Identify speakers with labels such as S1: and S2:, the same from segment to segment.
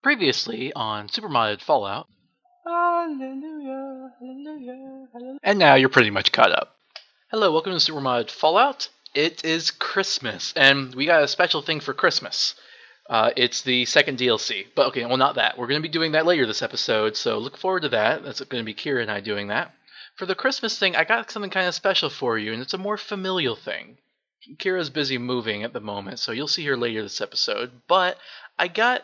S1: Previously on Supermodded Fallout. Hallelujah, hallelujah, hallelujah. And now you're pretty much caught up. Hello, welcome to Supermodded Fallout. It is Christmas, and we got a special thing for Christmas. It's the second DLC. But okay, well, not that. We're going to be doing that later this episode, so look forward to that. That's going to be Kira and I doing that. For the Christmas thing, I got something kind of special for you, and it's a more familial thing. Kira's busy moving at the moment, so you'll see her later this episode. But I got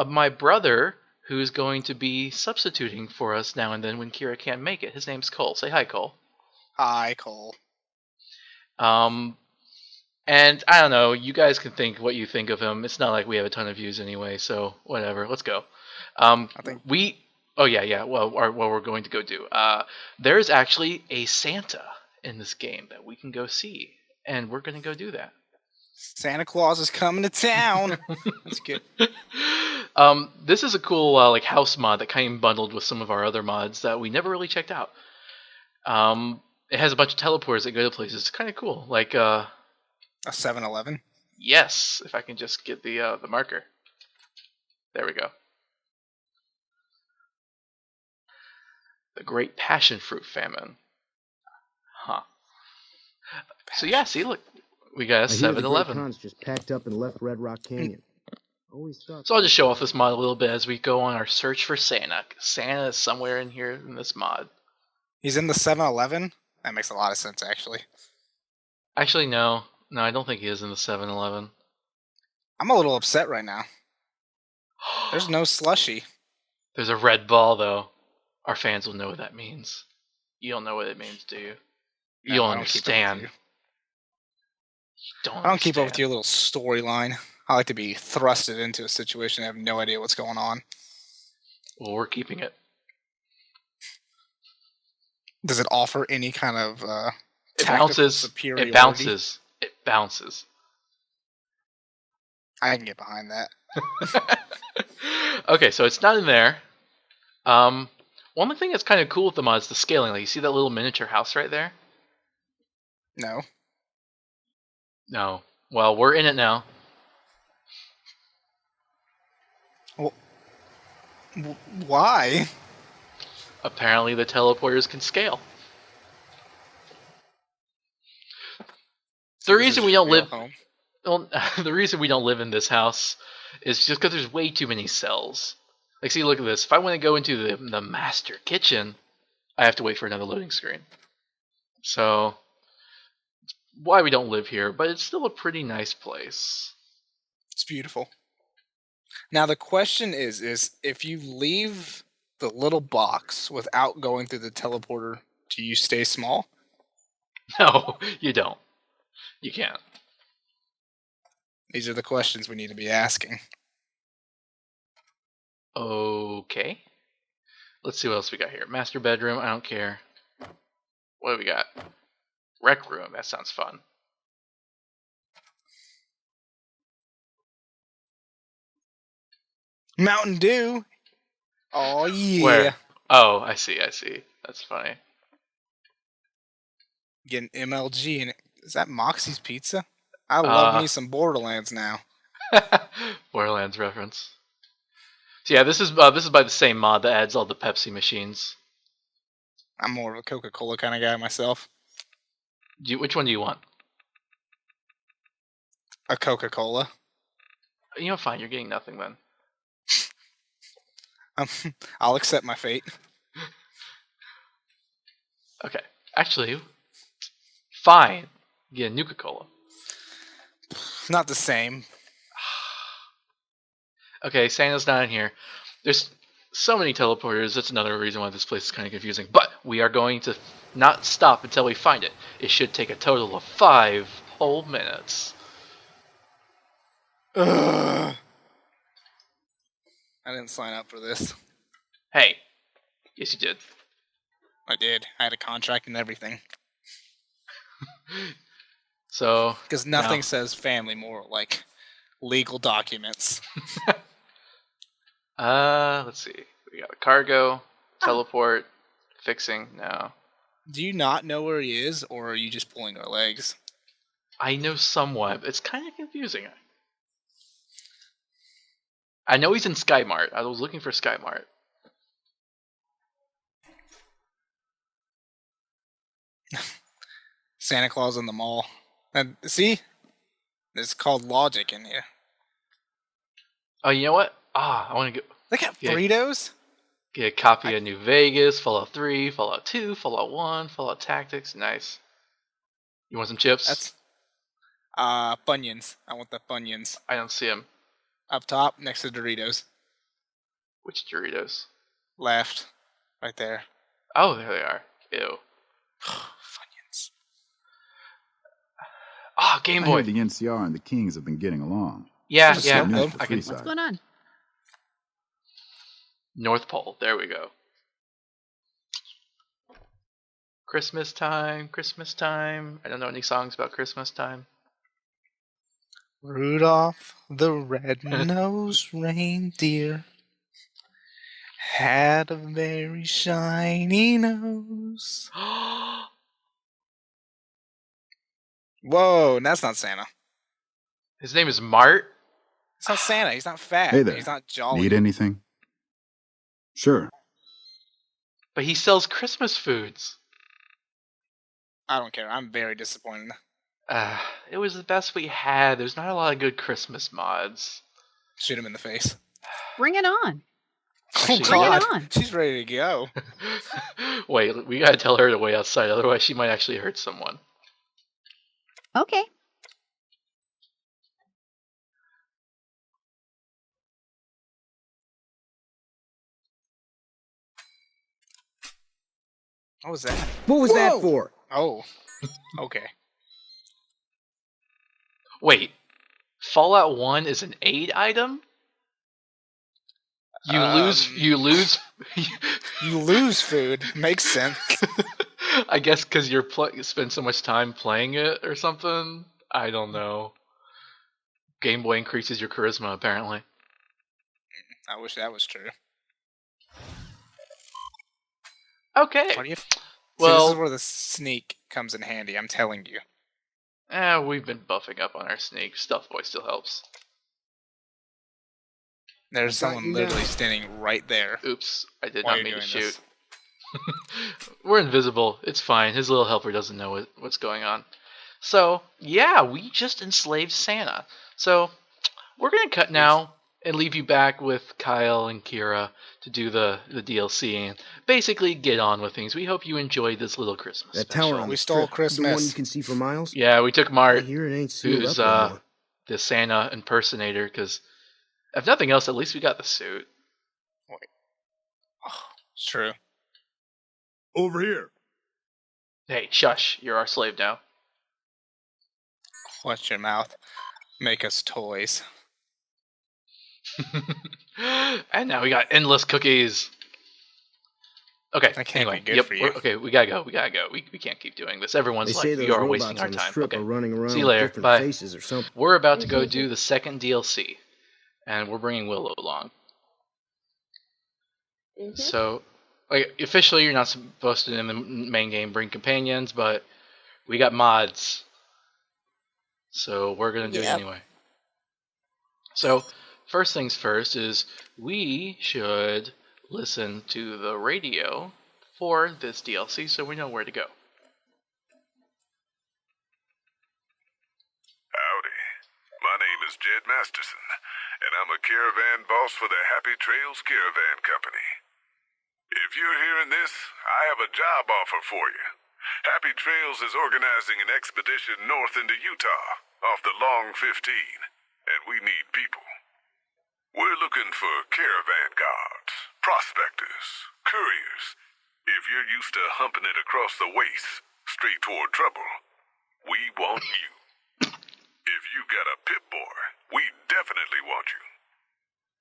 S1: my brother, who's going to be substituting for us now and then when Kira can't make it. His name's Cole. Say hi, Cole.
S2: Hi, Cole.
S1: And I don't know. You guys can think what you think of him. It's not like we have a ton of views anyway, so whatever. Let's go.
S2: I think
S1: we. Oh yeah. Well, what we're going to go do. There's actually a Santa in this game that we can go see, and we're going to go do that.
S2: Santa Claus is coming to town. That's good.
S1: This is a cool like house mod that came bundled with some of our other mods that we never really checked out. It has a bunch of teleporters that go to places. It's kind of cool. Like
S2: a 7-Eleven.
S1: Yes, if I can just get the marker. There we go. The Great Passion Fruit Famine. Huh. So yeah, see, look, we got a 7-Eleven.
S3: Just packed up and left Red Rock Canyon.
S1: So I'll just show off this mod a little bit as we go on our search for Santa. Santa is somewhere in here in this mod.
S2: He's in the 7-Eleven? That makes a lot of sense, actually.
S1: Actually, no. No, I don't think he is in the 7-Eleven.
S2: I'm a little upset right now. There's no slushie.
S1: There's a red ball, though. Our fans will know what that means. You don't know what it means, do you? You don't understand.
S2: I don't keep up with your little storyline. I like to be thrusted into a situation and have no idea what's going on.
S1: Well, we're keeping it.
S2: Does it offer any kind of
S1: it bounces.
S2: Superiority?
S1: It bounces. It bounces.
S2: I can get behind that.
S1: Okay, so it's not in there. One thing that's kind of cool with the mod is the scaling. Like, you see that little miniature house right there?
S2: No.
S1: No. Well, we're in it now.
S2: Well, why?
S1: Apparently the teleporters can scale. The reason we don't live... Well, the reason we don't live in this house is just because there's way too many cells. Like, see, look at this. If I want to go into the master kitchen, I have to wait for another loading screen. So, it's why we don't live here, but it's still a pretty nice place.
S2: It's beautiful. Now, the question is if you leave the little box without going through the teleporter, do you stay small?
S1: No, you don't. You can't.
S2: These are the questions we need to be asking.
S1: Okay. Let's see what else we got here. Master bedroom, I don't care. What do we got? Rec room, that sounds fun.
S2: Mountain Dew? Oh, yeah.
S1: Where? Oh, I see. That's funny.
S2: Get an MLG in it. Is that Moxie's Pizza? I love me some Borderlands now.
S1: Borderlands reference. So yeah, this is by the same mod that adds all the Pepsi machines.
S2: I'm more of a Coca-Cola kind of guy myself.
S1: Which one do you want?
S2: A Coca-Cola.
S1: You know, fine. You're getting nothing then.
S2: I'll accept my fate.
S1: Okay. Actually, fine. Get a Nuka-Cola.
S2: Not the same.
S1: Okay, Santa's not in here. There's so many teleporters. That's another reason why this place is kind of confusing. But we are going to not stop until we find it. It should take a total of 5 whole minutes.
S2: Ugh. I didn't sign up for this.
S1: Hey. Yes, you did.
S2: I did. I had a contract and everything.
S1: So...
S2: Because nothing says family more like legal documents.
S1: Let's see. We got a cargo, teleport, fixing. No.
S2: Do you not know where he is, or are you just pulling our legs?
S1: I know somewhat. It's kind of confusing. I know he's in Sky Mart. I was looking for Sky Mart.
S2: Santa Claus in the mall. And see? It's called logic in here.
S1: Oh, you know what? I want to
S2: They got
S1: Yeah.
S2: burritos?
S1: get a copy of New Vegas, Fallout 3, Fallout 2, Fallout 1, Fallout Tactics. Nice. You want some chips?
S2: That's Funyuns. I want the Funyuns.
S1: I don't see them.
S2: Up top, next to Doritos.
S1: Which Doritos?
S2: Left. Right there.
S1: Oh, there they are. Ew.
S2: Funyuns.
S1: Game
S4: I
S1: Boy.
S4: heard the NCR and the Kings have been getting along.
S1: Yeah,
S2: There's a
S1: yeah.
S2: snow globe.
S1: I can.
S4: What's
S5: What's going on?
S1: North Pole. There we go. Christmas time, Christmas time. I don't know any songs about Christmas time.
S2: Rudolph the red-nosed reindeer had a very shiny nose. Whoa, that's not Santa.
S1: His name is Mart.
S2: It's not Santa. He's not fat.
S4: Hey there.
S2: He's not jolly.
S4: Need anything? Sure.
S1: But he sells Christmas foods.
S2: I don't care. I'm very disappointed.
S1: It was the best we had. There's not a lot of good Christmas mods.
S2: Shoot him in the face.
S5: Bring it on.
S1: Actually,
S5: Bring
S1: yeah.
S5: it on.
S2: She's ready to go.
S1: Wait, we gotta tell her to wait outside, otherwise she might actually hurt someone.
S5: Okay.
S2: What was that?
S3: What was that for?
S2: Oh. Okay.
S1: Wait, Fallout 1 is an aid item? You lose.
S2: You lose food. Makes sense.
S1: I guess because you spend so much time playing it or something. I don't know. Game Boy increases your charisma, apparently.
S2: I wish that was true.
S1: Okay.
S2: What do you? See,
S1: Well-
S2: this is where the sneak comes in handy. I'm telling you.
S1: We've been buffing up on our sneak. Stealth Boy still helps.
S2: There's
S3: Got
S2: someone
S3: you
S2: literally
S3: now.
S2: standing right there.
S1: Oops, I did
S2: Why are
S1: not
S2: you
S1: mean to
S2: doing
S1: shoot.
S2: this?
S1: We're invisible. It's fine. His little helper doesn't know what's going on. So, yeah, we just enslaved Santa. So, we're going to cut now and leave you back with Kyle and Kira to do the DLC and basically get on with things. We hope you enjoyed this little Christmas
S3: That
S1: special.
S3: tower on
S2: We
S3: the
S2: stole
S3: strip, the one
S2: Christmas.
S3: you can see for miles.
S1: Yeah, we took
S3: I
S1: Mart,
S3: hear it ain't sealed
S1: who's
S3: up no more.
S1: the Santa impersonator, because if nothing else, at least we got the suit.
S2: Oh, it's true.
S4: Over here.
S1: Hey, shush, you're our slave now.
S2: Watch your mouth. Make us toys.
S1: And now we got endless cookies. Okay,
S2: That can't
S1: anyway,
S2: be good for you.
S1: okay, we gotta go. We can't keep doing this. Everyone's
S3: They say
S1: like,
S3: those
S1: you are
S3: robots
S1: wasting our
S3: on the
S1: time.
S3: strip
S1: Okay,
S3: are running around
S1: See you
S3: with
S1: later.
S3: different
S1: Bye.
S3: faces or something.
S1: we're about to go do the second DLC, and we're bringing Willow along. So, like, officially, you're not supposed to in the main game bring companions, but we got mods, so we're gonna do it anyway. So, first things first is we should listen to the radio for this DLC so we know where to go.
S6: Howdy. My name is Jed Masterson, and I'm a caravan boss for the Happy Trails Caravan Company. If you're hearing this, I have a job offer for you. Happy Trails is organizing an expedition north into Utah, off the Long 15, and we need people. We're looking for caravan guards, prospectors, couriers. If you're used to humping it across the waste, straight toward trouble, we want you. If you got a pip boy, we definitely want you.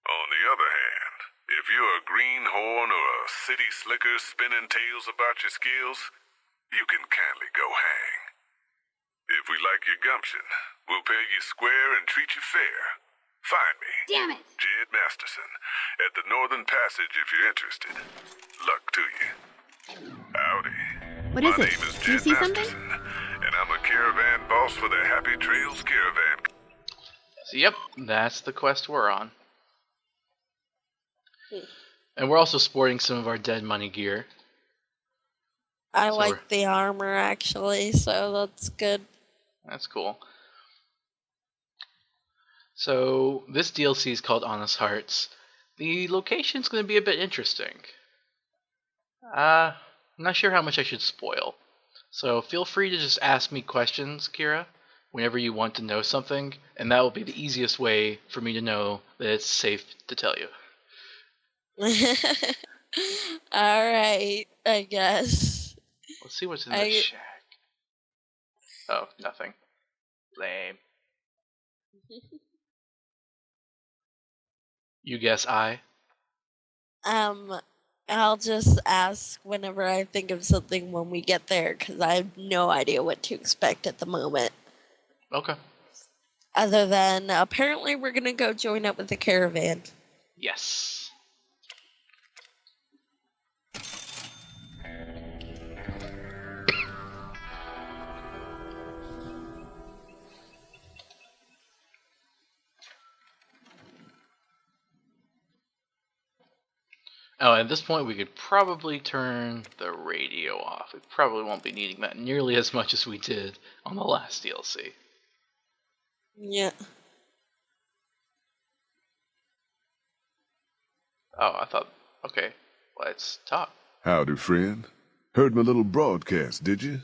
S6: On the other hand, if you're a greenhorn or a city slicker spinning tales about your skills, you can kindly go hang. If we like your gumption, we'll pay you square and treat you fair. Find me,
S5: Damn it.
S6: Jed Masterson, at the Northern Passage if you're interested. Luck to you. Howdy.
S5: What is
S6: My
S5: it?
S6: name is
S5: Do you
S6: Jed
S5: see something?
S6: Masterson, and I'm a caravan boss for the Happy Trails Caravan.
S1: So, yep, that's the quest we're on. And we're also sporting some of our dead money gear.
S7: I
S1: So
S7: like the armor, actually, so that's good.
S1: That's cool. So this DLC is called Honest Hearts. The location's going to be a bit interesting. I'm not sure how much I should spoil. So feel free to just ask me questions, Kira, whenever you want to know something, and that will be the easiest way for me to know that it's safe to tell you.
S7: Alright, I guess.
S1: Let's see what's in the shack. Oh, nothing. Lame. You guess I?
S7: I'll just ask whenever I think of something when we get there, because I have no idea what to expect at the moment.
S1: Okay.
S7: Other than, apparently we're going to go join up with the caravan.
S1: Yes. Oh, at this point we could probably turn the radio off. We probably won't be needing that nearly as much as we did on the last DLC.
S7: Yeah.
S1: Oh, I thought... Okay, let's talk.
S6: Howdy, friend. Heard my little broadcast, did you?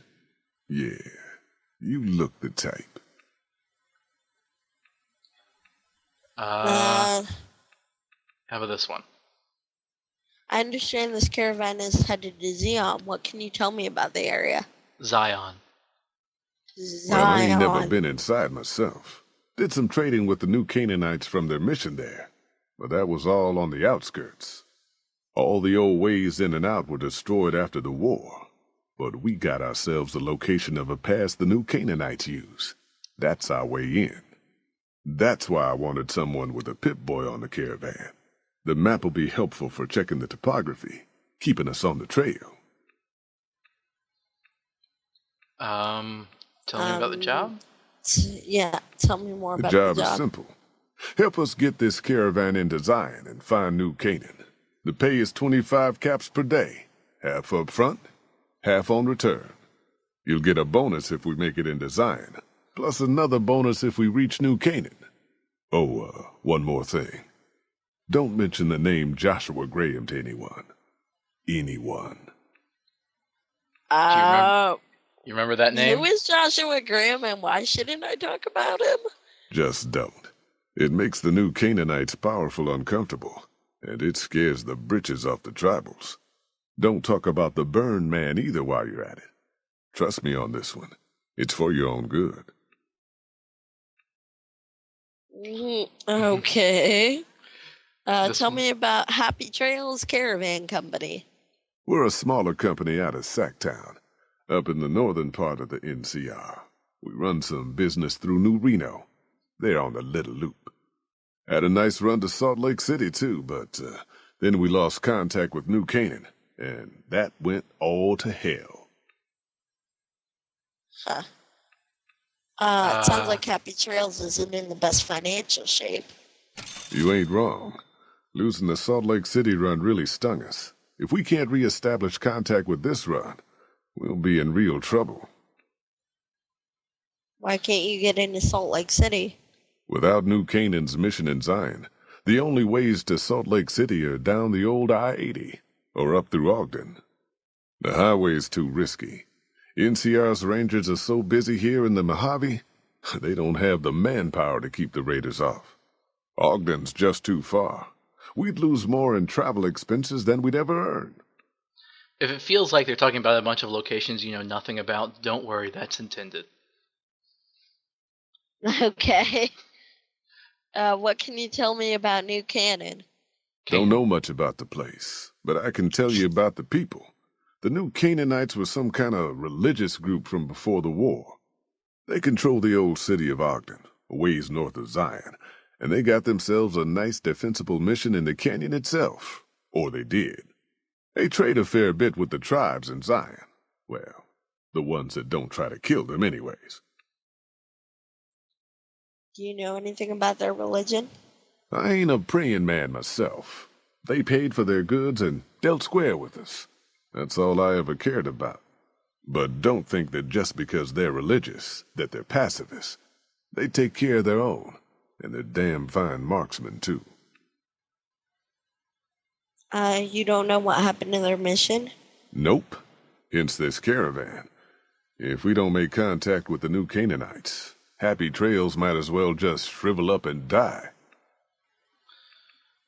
S6: Yeah, you look the type.
S1: How about this one?
S7: I understand this caravan is headed to Zion. What can you tell me about the area?
S1: Zion.
S6: Well, I ain't never
S7: Zion.
S6: been inside myself. Did some trading with the new Canaanites from their mission there, but that was all on the outskirts. All the old ways in and out were destroyed after the war, but we got ourselves the location of a pass the new Canaanites use. That's our way in. That's why I wanted someone with a Pip-Boy on the caravan. The map will be helpful for checking the topography, keeping us on the trail.
S1: Tell me about the job?
S7: Yeah, tell me more
S6: The
S7: about
S6: job
S7: the
S6: is
S7: job.
S6: simple. Help us get this caravan into Zion and find New Canaan. The pay is 25 caps per day, half up front, half on return. You'll get a bonus if we make it into Zion, plus another bonus if we reach New Canaan. Oh, one more thing. Don't mention the name Joshua Graham to anyone. Anyone.
S1: You remember that name?
S7: Who is Joshua Graham and why shouldn't I talk about him?
S6: Just don't. It makes the new Canaanites powerful uncomfortable, and it scares the britches off the tribals. Don't talk about the burn man either while you're at it. Trust me on this one. It's for your own good.
S7: Okay.
S1: This
S7: Tell
S1: one?
S7: me about Happy Trails Caravan Company.
S6: We're a smaller company out of Sacktown, up in the northern part of the NCR. We run some business through New Reno. They're on the Little Loop. Had a nice run to Salt Lake City, too, but then we lost contact with New Canaan, and that went all to hell.
S7: Huh. It sounds like Happy Trails isn't in the best financial shape.
S6: You ain't wrong. Losing the Salt Lake City run really stung us. If we can't re-establish contact with this run, we'll be in real trouble.
S7: Why can't you get into Salt Lake City?
S6: Without New Canaan's mission in Zion, the only ways to Salt Lake City are down the old I-80 or up through Ogden. The highway's too risky. NCR's rangers are so busy here in the Mojave, they don't have the manpower to keep the raiders off. Ogden's just too far. We'd lose more in travel expenses than we'd ever earn.
S1: If it feels like they're talking about a bunch of locations you know nothing about, don't worry, that's intended.
S7: Okay. What can you tell me about New Canaan?
S6: Don't know much about the place, but I can tell you about the people. The new Canaanites were some kind of religious group from before the war. They control the old city of Ogden, a ways north of Zion, and they got themselves a nice defensible mission in the canyon itself. Or they did. They trade a fair bit with the tribes in Zion. Well, the ones that don't try to kill them anyways.
S7: Do you know anything about their religion?
S6: I ain't a praying man myself, They paid for their goods and dealt square with us. That's all I ever cared about. But don't think that just because they're religious, that they're pacifists. They take care of their own, and they're damn fine marksmen, too.
S7: You don't know what happened to their mission?
S6: Nope. Hence this caravan. If we don't make contact with the new Canaanites, Happy Trails might as well just shrivel up and die.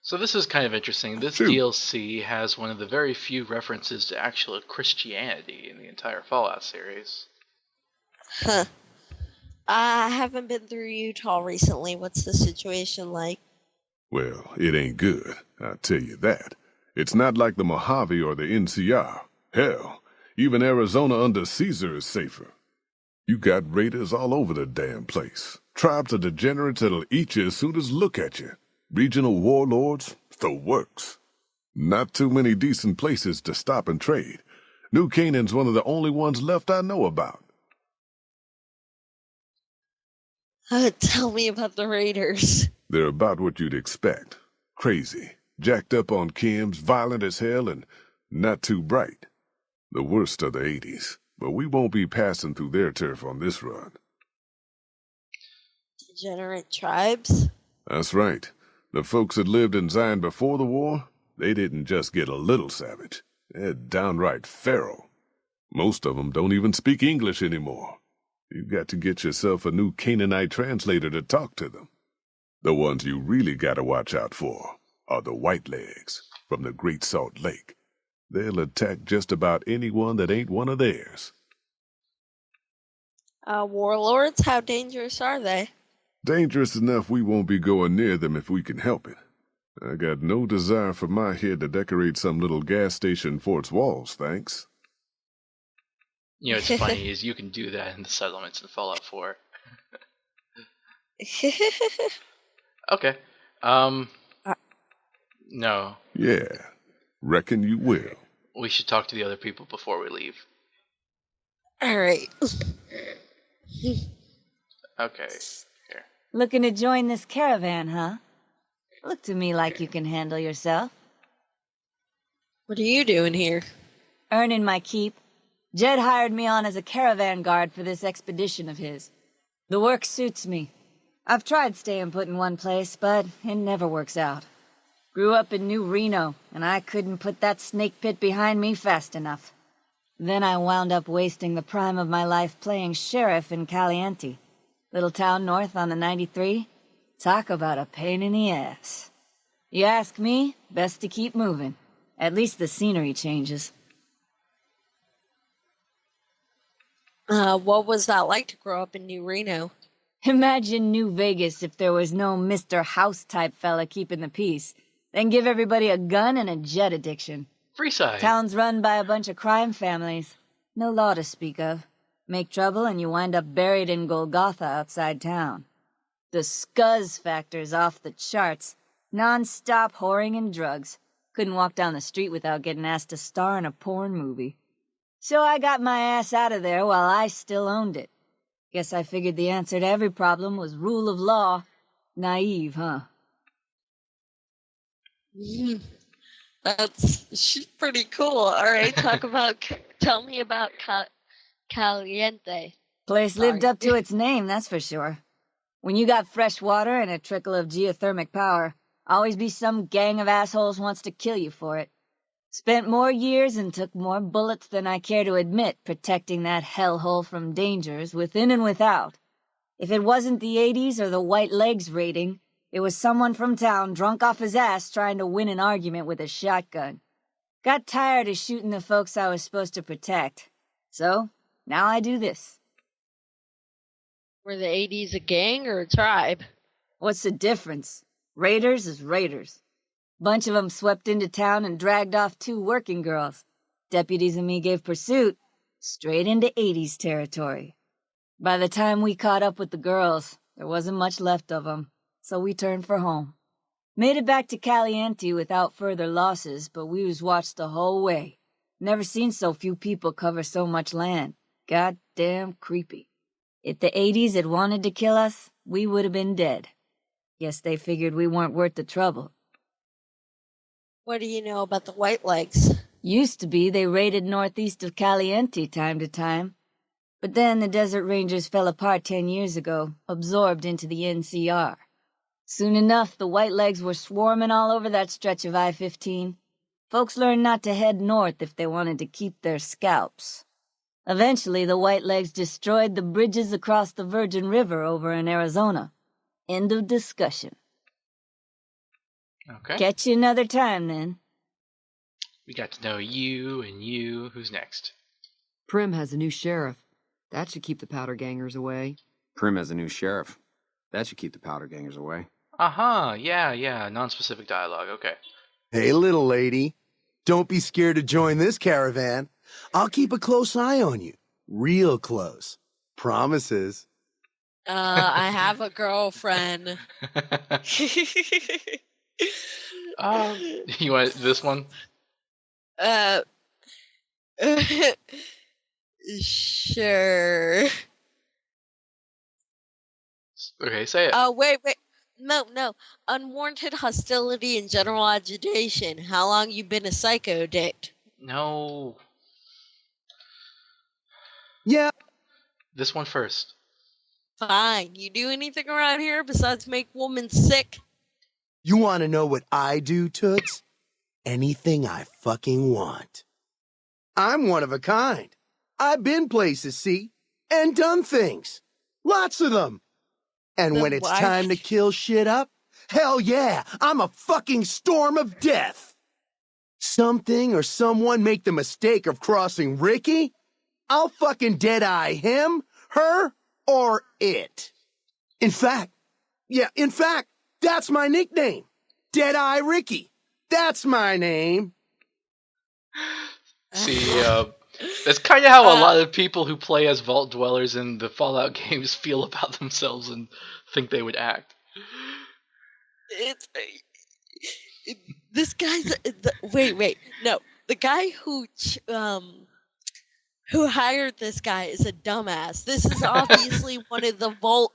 S1: So this is kind of interesting. This
S6: Shoot.
S1: DLC has one of the very few references to actual Christianity in the entire Fallout series.
S7: Huh. I haven't been through Utah recently. What's the situation like?
S6: Well, it ain't good, I'll tell you that. It's not like the Mojave or the NCR. Hell, even Arizona under Caesar is safer. You got raiders all over the damn place. Tribes of degenerates that'll eat you as soon as look at you. Regional warlords, the works. Not too many decent places to stop and trade. New Canaan's one of the only ones left I know about.
S7: Tell me about the Raiders.
S6: They're about what you'd expect. Crazy, jacked up on chems, violent as hell, and not too bright. The worst of the 80s, but we won't be passing through their turf on this run.
S7: Degenerate tribes?
S6: That's right. The folks that lived in Zion before the war, they didn't just get a little savage. They're downright feral. Most of them don't even speak English anymore. You've got to get yourself a new Canaanite translator to talk to them. The ones you really gotta watch out for are the Whitelegs from the Great Salt Lake. They'll attack just about anyone that ain't one of theirs.
S7: Warlords? How dangerous are they?
S6: Dangerous enough we won't be going near them if we can help it. I got no desire for my head to decorate some little gas station fort's walls, thanks.
S1: You know, what's funny is you can do that in the settlements in Fallout 4. Okay. No.
S6: Yeah, reckon you will.
S1: We should talk to the other people before we leave.
S7: Alright.
S1: Okay. Here.
S8: Looking to join this caravan, huh? Look to me like you can handle yourself.
S7: What are you doing here?
S8: Earning my keep. Jed hired me on as a caravan guard for this expedition of his. The work suits me. I've tried staying put in one place, but it never works out. Grew up in New Reno, and I couldn't put that snake pit behind me fast enough. Then I wound up wasting the prime of my life playing sheriff in Caliente. Little town north on the 93. Talk about a pain in the ass. You ask me, best to keep moving. At least the scenery changes.
S7: What was that like to grow up in New Reno?
S8: Imagine New Vegas if there was no Mr. House-type fella keeping the peace. Then give everybody a gun and a jet addiction.
S1: Freeside.
S8: Town's run by a bunch of crime families. No law to speak of. Make trouble and you wind up buried in Golgotha outside town. The scuzz factor's off the charts. Non-stop whoring and drugs. Couldn't walk down the street without getting asked to star in a porn movie. So I got my ass out of there while I still owned it. Guess I figured the answer to every problem was rule of law. Naive, huh?
S7: She's pretty cool. Alright, tell me about Caliente.
S8: Place lived up to its name, that's for sure. When you got fresh water and a trickle of geothermic power, always be some gang of assholes wants to kill you for it. Spent more years and took more bullets than I care to admit protecting that hellhole from dangers within and without. If it wasn't the 80s or the White Legs raiding, it was someone from town drunk off his ass trying to win an argument with a shotgun. Got tired of shooting the folks I was supposed to protect. So, now I do this.
S7: Were the 80s a gang or a tribe?
S8: What's the difference? Raiders is raiders. Bunch of them swept into town and dragged off 2 working girls. Deputies and me gave pursuit, straight into 80s territory. By the time we caught up with the girls, there wasn't much left of them, so we turned for home. Made it back to Caliente without further losses, but we was watched the whole way. Never seen so few people cover so much land. Goddamn creepy. If the 80s had wanted to kill us, we would have been dead. Guess they figured we weren't worth the trouble.
S7: What do you know about the White Legs?
S8: Used to be they raided northeast of Caliente time to time. But then the Desert Rangers fell apart 10 years ago, absorbed into the NCR. Soon enough, the White Legs were swarming all over that stretch of I-15. Folks learned not to head north if they wanted to keep their scalps. Eventually, the White Legs destroyed the bridges across the Virgin River over in Arizona. End of discussion.
S1: Okay.
S8: Catch you another time, then.
S1: We got to know you and you. Who's next?
S9: Prim has a new sheriff. That should keep the powder gangers away.
S3: Prim has a new sheriff. That should keep the powder gangers away.
S1: Yeah. Non-specific dialogue. Okay.
S10: Hey, little lady. Don't be scared to join this caravan. I'll keep a close eye on you. Real close. Promises.
S7: I have a girlfriend.
S1: You want this one?
S7: Sure.
S1: Okay, say it.
S7: Wait. No. Unwarranted hostility and general agitation. How long you been a psycho addict?
S1: No.
S10: Yeah.
S1: This one first.
S7: Fine. You do anything around here besides make women sick?
S10: You want to know what I do, Toots? Anything I fucking want. I'm one of a kind. I've been places, see, and done things. Lots of them. And
S7: Then
S10: when it's
S7: why-
S10: time to kill shit up, hell yeah, I'm a fucking storm of death. Something or someone make the mistake of crossing Ricky, I'll fucking dead-eye him, her, or it. In fact, that's my nickname. Dead-Eye Ricky. That's my name.
S1: See, that's kind of how a lot of people who play as Vault Dwellers in the Fallout games feel about themselves and think they would act.
S7: This guy's wait. No, the guy who hired this guy is a dumbass. This is obviously one of the Vault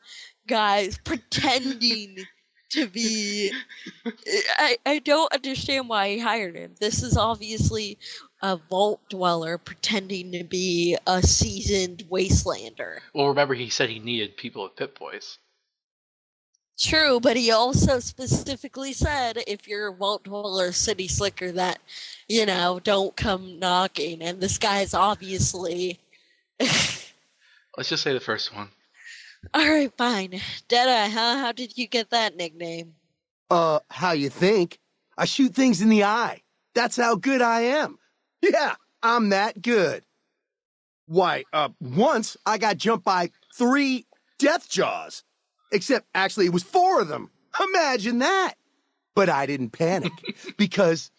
S7: guys pretending to be. I don't understand why he hired him. This is obviously a Vault Dweller pretending to be a seasoned wastelander.
S1: Well, remember he said he needed people with Pip Boys.
S7: True, but he also specifically said if you're a Vault Dweller City Slicker that, don't come knocking. And this guy's obviously...
S1: Let's just say the first one.
S7: Alright, fine. Deadeye, how did you get that nickname?
S10: How you think? I shoot things in the eye. That's how good I am. Yeah, I'm that good. Why, once I got jumped by 3 death jaws. Except, actually, it was 4 of them. Imagine that. But I didn't panic because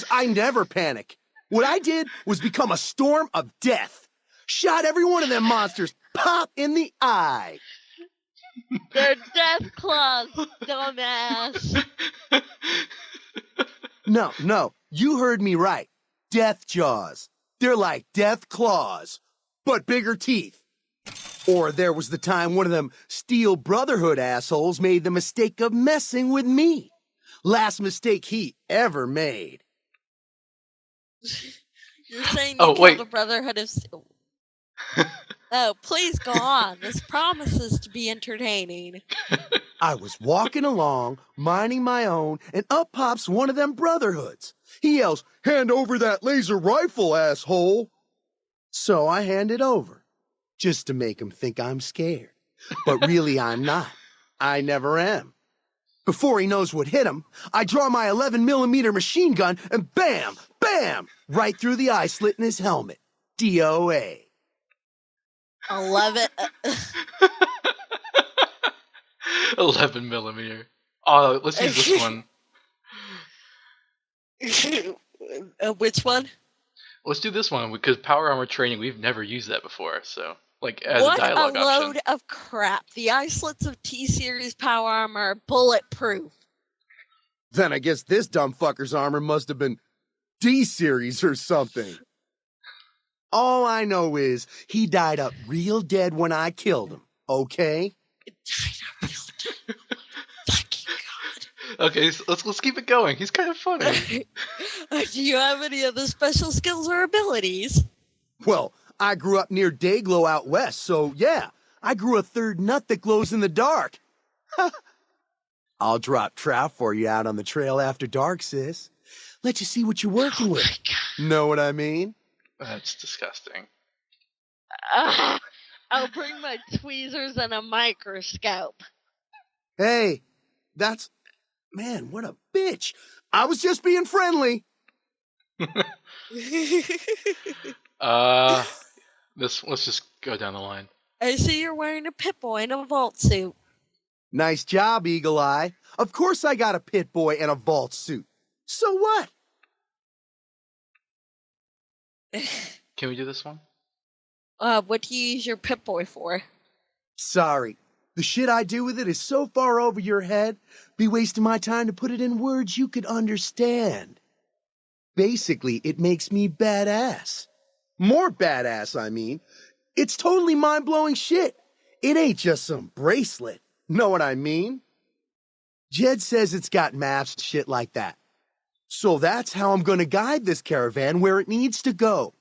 S10: I never panic. What I did was become a storm of death. Shot every one of them monsters pop in the eye.
S7: They're death claws, dumbass.
S10: No, you heard me right. Death jaws. They're like death claws, but bigger teeth. Or there was the time one of them Steel Brotherhood assholes made the mistake of messing with me. Last mistake he ever made.
S7: You're saying you
S1: Oh,
S7: killed
S1: wait.
S7: the Brotherhood of... Oh, please go on. This promises to be entertaining.
S10: I was walking along, minding my own, and up pops one of them Brotherhoods. He yells, "Hand over that laser rifle, asshole!" So I hand it over, just to make him think I'm scared. But really I'm not. I never am. Before he knows what hit him, I draw my 11mm machine gun and bam, bam, right through the eye slit in his helmet. DOA.
S7: 11...
S1: 11mm. Oh, let's use this one.
S7: Which one?
S1: Let's do this one because power armor training. We've never used that before, so as
S7: What
S1: a dialogue
S7: a load
S1: option.
S7: of crap. The eye slits of T-Series power armor are bulletproof.
S10: Then I guess this dumb fucker's armor must have been D-Series or something. All I know is he died up real dead when I killed him, okay?
S7: Fucking God.
S1: Okay, so let's keep it going. He's kind of funny.
S7: Do you have any other special skills or abilities?
S10: Well, I grew up near Dayglow out west, so yeah, I grew a third nut that glows in the dark. I'll drop trout for you out on the trail after dark, sis. Let you see what you're working with. Know what I mean?
S1: That's disgusting.
S7: I'll bring my tweezers and a microscope.
S10: Hey, that's... Man, what a bitch. I was just being friendly.
S1: Let's just go down the line.
S7: I see you're wearing a Pip-Boy and a vault suit.
S10: Nice job, Eagle Eye. Of course I got a pit boy and a vault suit. So what?
S1: Can we do this one?
S7: What do you use your Pip-Boy for?
S10: Sorry. The shit I do with it is so far over your head, be wasting my time to put it in words you could understand. Basically, it makes me badass. More badass, I mean. It's totally mind-blowing shit. It ain't just some bracelet. Know what I mean? Jed says it's got maps and shit like that. So that's how I'm gonna guide this caravan where it needs to go.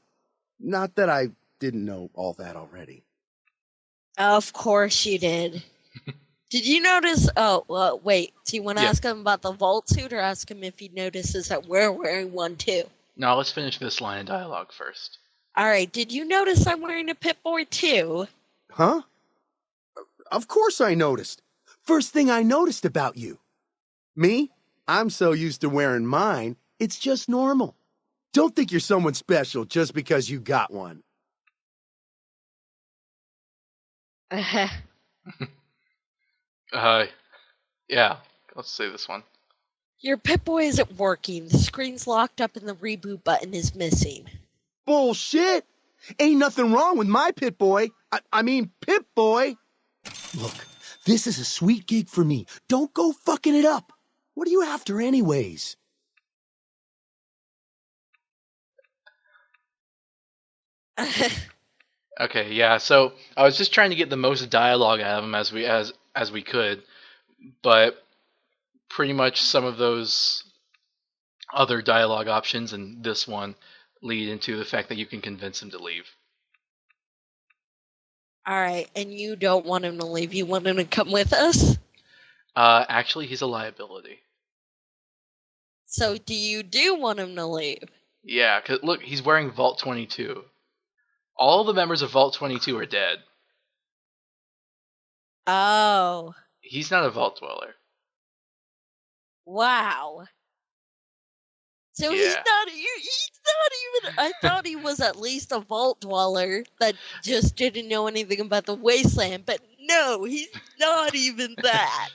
S10: Not that I didn't know all that already.
S7: Of course you did. Did you notice? Oh, well, wait. Do you want to ask him about the vault suit, or ask him if he notices that we're wearing one too?
S1: No, let's finish this line of dialogue first.
S7: All right. Did you notice I'm wearing a Pip-Boy too?
S10: Huh? Of course I noticed. First thing I noticed about you. Me? I'm so used to wearing mine, it's just normal. Don't think you're someone special just because you got one.
S1: Yeah, let's say this one.
S7: Your Pip-Boy isn't working. The screen's locked up and the reboot button is missing.
S10: Bullshit! Ain't nothing wrong with my Pip-Boy. I mean, Pip-Boy. Look, this is a sweet gig for me. Don't go fucking it up. What are you after anyways?
S1: Okay, yeah, so I was just trying to get the most dialogue out of him as we could, but pretty much some of those other dialogue options and this one lead into the fact that you can convince him to leave.
S7: All right, and you don't want him to leave. You want him to come with us?
S1: Actually, he's a liability.
S7: So do you want him to leave?
S1: Yeah, 'cause look, he's wearing Vault 22. All the members of Vault 22 are dead.
S7: Oh.
S1: He's not a Vault Dweller.
S7: Wow. So
S1: Yeah.
S7: he's not even. I thought he was at least a vault dweller that just didn't know anything about the wasteland, but no, he's not even that.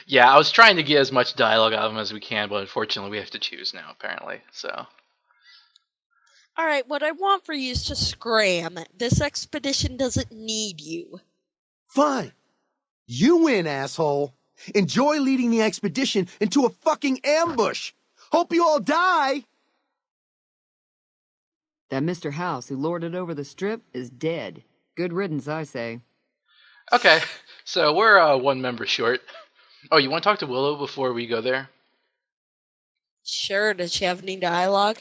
S1: Yeah, I was trying to get as much dialogue out of him as we can, but unfortunately we have to choose now, apparently. So.
S7: All right, what I want for you is to scram. This expedition doesn't need you.
S10: Fine. You win, asshole. Enjoy leading the expedition into a fucking ambush. Hope you all die.
S9: That Mr. House who lorded over the strip is dead. Good riddance, I say.
S1: Okay, so we're one member short. Oh, you want to talk to Willow before we go there?
S7: Sure, does she have any dialogue?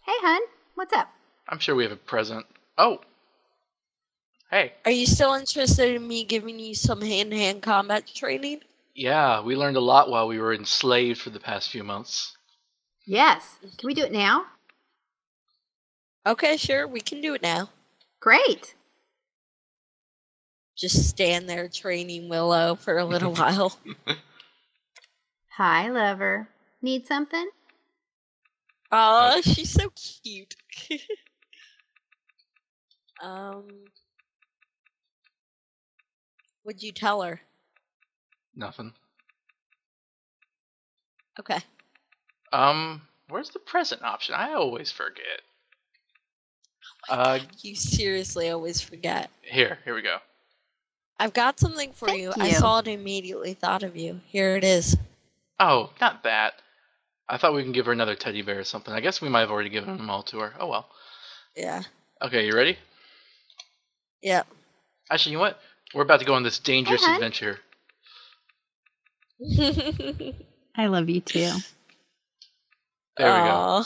S5: Hey, hun. What's up?
S1: I'm sure we have a present. Oh. Hey.
S7: Are you still interested in me giving you some hand-to-hand combat training?
S1: Yeah, we learned a lot while we were enslaved for the past few months.
S5: Yes. Can we do it now?
S7: Okay, sure, we can do it now.
S5: Great.
S7: Just stand there training Willow for a little while.
S5: Hi, lover. Need something?
S7: Aw, she's so cute. What'd you tell her?
S1: Nothing.
S7: Okay.
S1: Where's the present option? I always forget.
S7: You seriously always forget.
S1: Here we go.
S7: I've got something for
S5: Thank
S7: you.
S5: you.
S7: I saw it and immediately thought of you. Here it is.
S1: Oh, not that. I thought we can give her another teddy bear or something. I guess we might have already given them all to her. Oh well.
S7: Yeah.
S1: Okay, you ready?
S7: Yep.
S1: Actually, you know what? We're about to go on this dangerous
S5: hun.
S1: adventure.
S5: I love you too.
S1: There we go.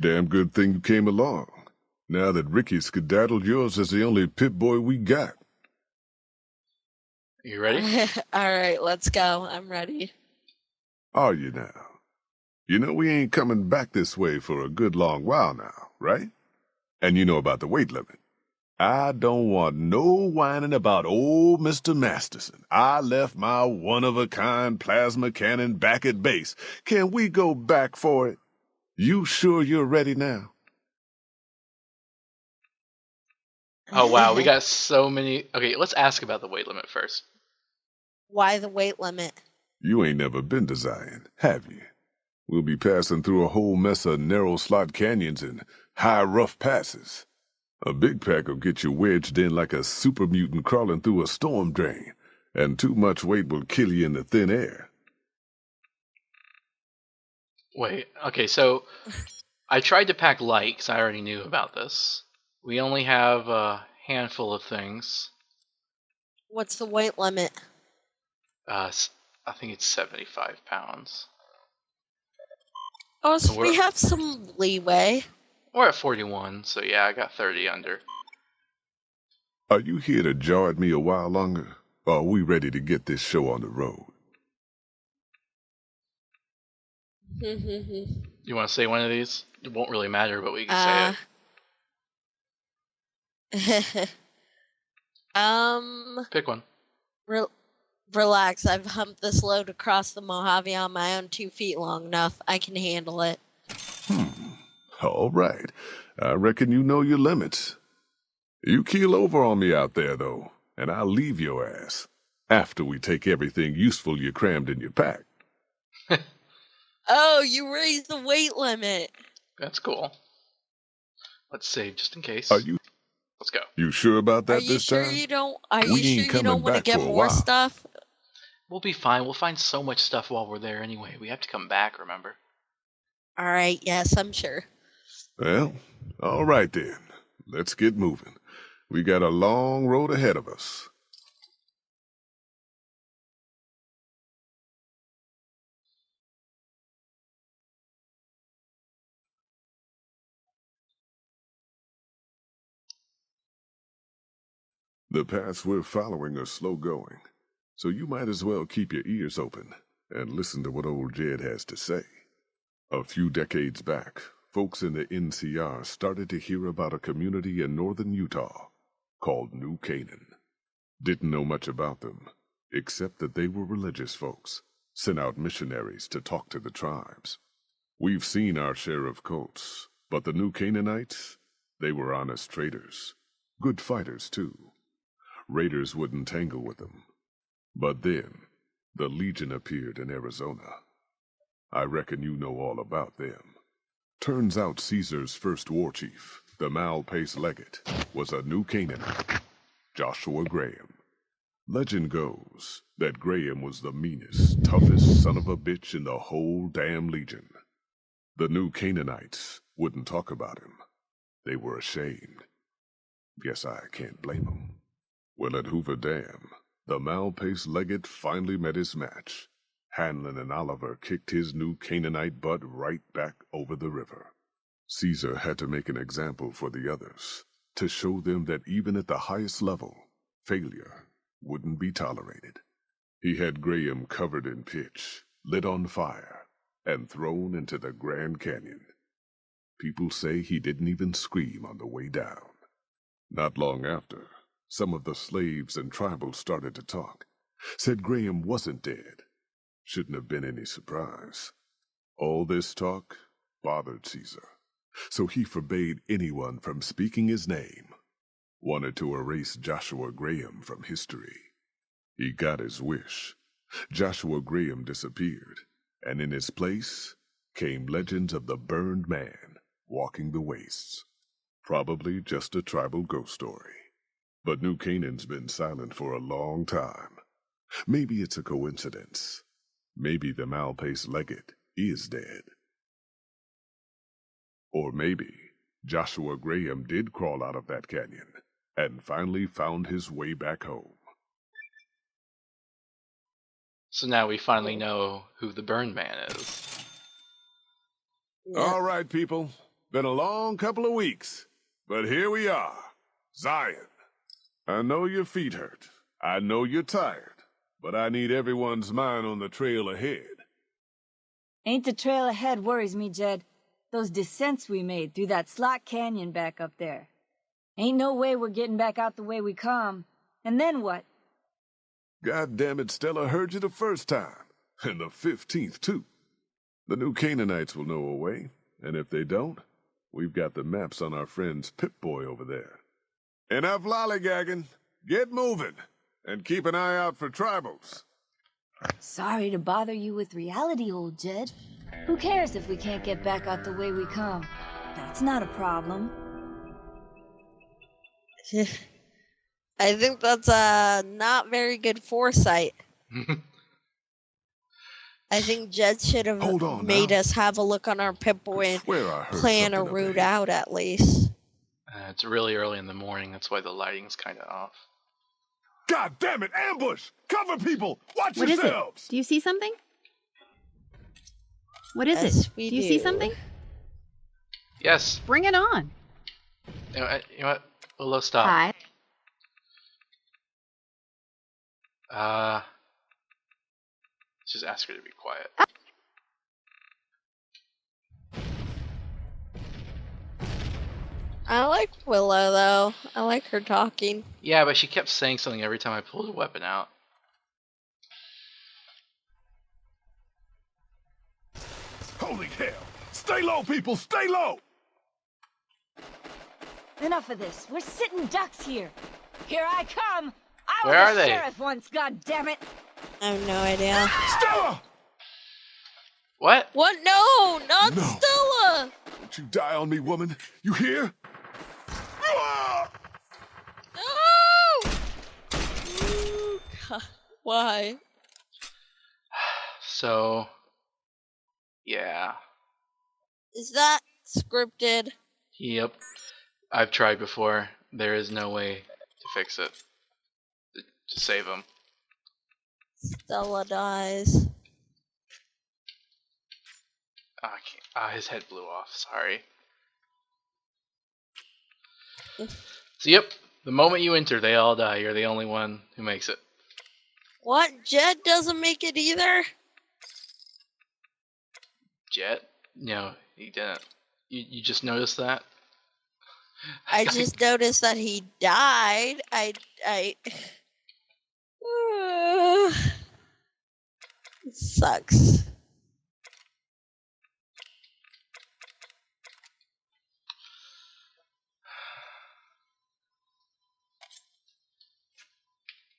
S6: Damn good thing you came along. Now that Ricky skedaddled, yours is the only Pip-Boy we got.
S1: You ready?
S7: All right, let's go. I'm ready.
S6: Are you now? You know we ain't coming back this way for a good long while now, right? And you know about the weight limit. I don't want no whining about old Mr. Masterson. I left my one-of-a-kind plasma cannon back at base. Can we go back for it? You sure you're ready now?
S1: Oh, wow. We got so many. Okay, let's ask about the weight limit first.
S7: Why the weight limit?
S6: You ain't never been to Zion, have you? We'll be passing through a whole mess of narrow slot canyons and high rough passes. A big pack will get you wedged in like a super mutant crawling through a storm drain, and too much weight will kill you in the thin air.
S1: Wait, okay, so I tried to pack light because I already knew about this. We only have a handful of things.
S7: What's the weight limit?
S1: I think it's 75 pounds.
S7: Oh, so
S1: We're-
S7: we have some leeway.
S1: We're at 41, so yeah, I got 30 under.
S6: Are you here to jaw at me a while longer, or are we ready to get this show on the road?
S1: You want to say one of these? It won't really matter, but we can say it. Pick one.
S7: Relax. I've humped this load across the Mojave on my own 2 feet long enough. I can handle it.
S6: All right. I reckon you know your limits. You keel over on me out there, though, and I'll leave your ass after we take everything useful you crammed in your pack.
S7: Oh, you raised the weight limit.
S1: That's cool. Let's save just in case.
S6: Are you?
S1: Let's go.
S6: You sure about that
S7: Are you
S6: this
S7: sure
S6: time?
S7: you don't? Are
S6: We
S7: you
S6: ain't
S7: sure you don't
S6: coming
S7: want to
S6: back
S7: get
S6: for a
S7: more
S6: while.
S7: stuff?
S1: We'll be fine. We'll find so much stuff while we're there anyway. We have to come back, remember?
S7: All right. Yes, I'm sure.
S6: Well, all right then. Let's get moving. We got a long road ahead of us. The paths we're following are slow going, so you might as well keep your ears open and listen to what old Jed has to say. A few decades back, folks in the NCR started to hear about a community in northern Utah called New Canaan. Didn't know much about them, except that they were religious folks, sent out missionaries to talk to the tribes. We've seen our share of cults, but the New Canaanites, they were honest traders, good fighters too. Raiders wouldn't tangle with them. But then, the Legion appeared in Arizona. I reckon you know all about them. Turns out Caesar's first war chief, the Malpace Legate, was a New Canaanite, Joshua Graham. Legend goes that Graham was the meanest, toughest son of a bitch in the whole damn Legion. The New Canaanites wouldn't talk about him. They were ashamed. Guess I can't blame them. Well, at Hoover Dam, the Malpace Legate finally met his match. Hanlon and Oliver kicked his New Canaanite butt right back over the river. Caesar had to make an example for the others, to show them that even at the highest level, failure wouldn't be tolerated. He had Graham covered in pitch, lit on fire, and thrown into the Grand Canyon. People say he didn't even scream on the way down. Not long after, some of the slaves and tribals started to talk. Said Graham wasn't dead. Shouldn't have been any surprise. All this talk bothered Caesar, so he forbade anyone from speaking his name. Wanted to erase Joshua Graham from history. He got his wish. Joshua Graham disappeared, and in his place came legends of the burned man walking the wastes. Probably just a tribal ghost story. But New Canaan's been silent for a long time. Maybe it's a coincidence. Maybe the Malpace Legate is dead. Or maybe Joshua Graham did crawl out of that canyon and finally found his way back home.
S1: So now we finally know who the Burn Man is.
S7: Yeah.
S6: All right, people. Been a long couple of weeks, but here we are. Zion. I know your feet hurt. I know you're tired, but I need everyone's mind on the trail ahead.
S8: Ain't the trail ahead worries me, Jed. Those descents we made through that slot canyon back up there. Ain't no way we're getting back out the way we come. And then what?
S6: God damn it, Stella heard you the first time. And the 15th, too. The new Canaanites will know a way, and if they don't, we've got the maps on our friend's Pip-Boy over there. Enough lollygagging. Get moving, and keep an eye out for tribals.
S8: Sorry to bother you with reality, old Jed. Who cares if we can't get back out the way we come? That's not a problem.
S7: I think that's not very good foresight. I think Jed should have made us have a look on our Pip-Boy and plan a route out at least.
S1: It's really early in the morning, that's why the lighting's kind of off.
S6: God damn it, ambush! Cover people! Watch
S5: What is it?
S6: yourselves!
S5: Do you see something? What is
S7: Yes,
S5: it?
S7: we
S5: Do you see
S7: do.
S5: something?
S1: Yes.
S5: Bring it on.
S1: You know what? Willow, stop.
S5: Hi.
S1: Just ask her to be quiet.
S7: I like Willow, though. I like her talking.
S1: Yeah, but she kept saying something every time I pulled a weapon out.
S6: Holy hell! Stay low, people! Stay low!
S8: Enough of this. We're sitting ducks here. Here I come. I
S1: Where are
S8: was a
S1: they?
S8: sheriff once, goddammit.
S7: I have no idea.
S6: Stella!
S1: What?
S7: What? No, not
S6: No.
S7: Stella!
S6: Don't you die on me, woman. You hear? Ah!
S7: No! God, why?
S1: So, yeah.
S7: Is that scripted?
S1: Yep. I've tried before. There is no way to fix it. To save him.
S7: Stella dies.
S1: I can't. His head blew off. Sorry. So, yep. The moment you enter, they all die. You're the only one who makes it.
S7: What? Jed doesn't make it either?
S1: Jet? No, he didn't. You just noticed that?
S7: I just noticed that he died. It sucks.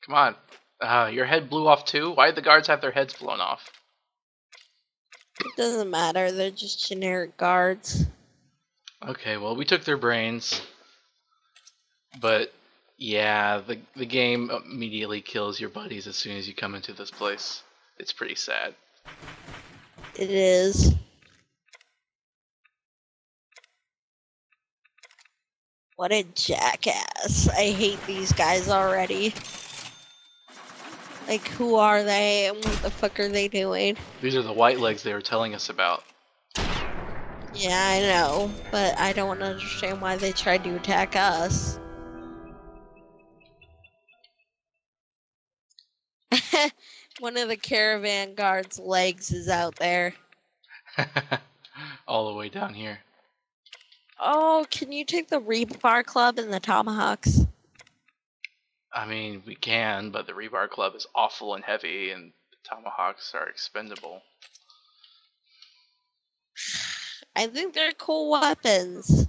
S1: Come on. Your head blew off too? Why did the guards have their heads blown off?
S7: It doesn't matter. They're just generic guards.
S1: Okay, well, we took their brains. But, yeah, the game immediately kills your buddies as soon as you come into this place. It's pretty sad.
S7: It is. What a jackass. I hate these guys already. Like, who are they and what the fuck are they doing?
S1: These are the white legs they were telling us about.
S7: Yeah, I know, but I don't understand why they tried to attack us. One of the caravan guards' legs is out there.
S1: All the way down here.
S7: Oh, can you take the rebar club and the tomahawks?
S1: I mean, we can, but the rebar club is awful and heavy, and the tomahawks are expendable.
S7: I think they're cool weapons.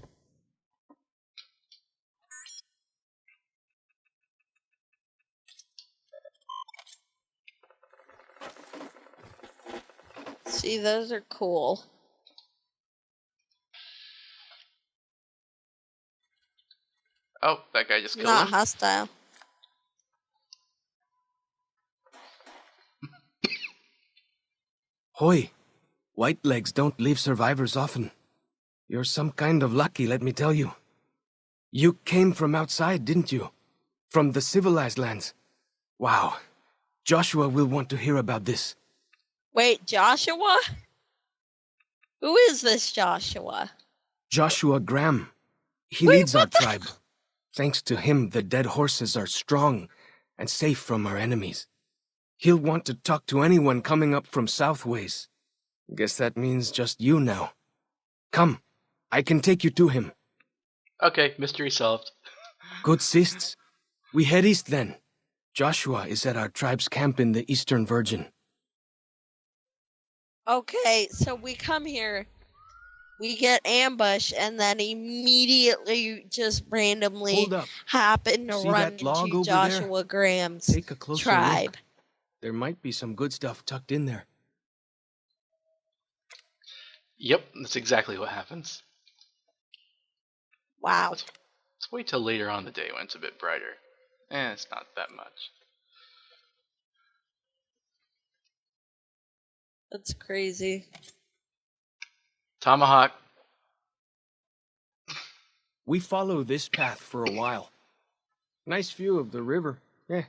S7: See, those are cool.
S1: Oh, that guy just killed
S7: Not
S1: him.
S7: hostile.
S11: Hoy, white legs don't leave survivors often. You're some kind of lucky, let me tell you. You came from outside, didn't you? From the civilized lands. Wow. Joshua will want to hear about this.
S7: Wait, Joshua? Who is this Joshua?
S11: Joshua Graham. He
S7: Wait,
S11: leads our
S7: what the-
S11: tribe. Thanks to him, the dead horses are strong and safe from our enemies. He'll want to talk to anyone coming up from Southways. Guess that means just you now. Come, I can take you to him.
S1: Okay, mystery solved.
S11: Good sists. We head east then. Joshua is at our tribe's camp in the Eastern Virgin.
S7: Okay, so we come here, we get ambushed, and then immediately just randomly
S11: Hold up.
S7: happen to
S11: See
S7: run
S11: that log
S7: into
S11: over there?
S7: Joshua Graham's
S11: Take a closer
S7: tribe.
S11: look. There might be some good stuff tucked in there.
S1: Yep, that's exactly what happens.
S7: Wow.
S1: Let's wait till later on in the day when it's a bit brighter. It's not that much.
S7: That's crazy.
S1: Tomahawk.
S11: We follow this path for a while. Nice view of the river. Eh.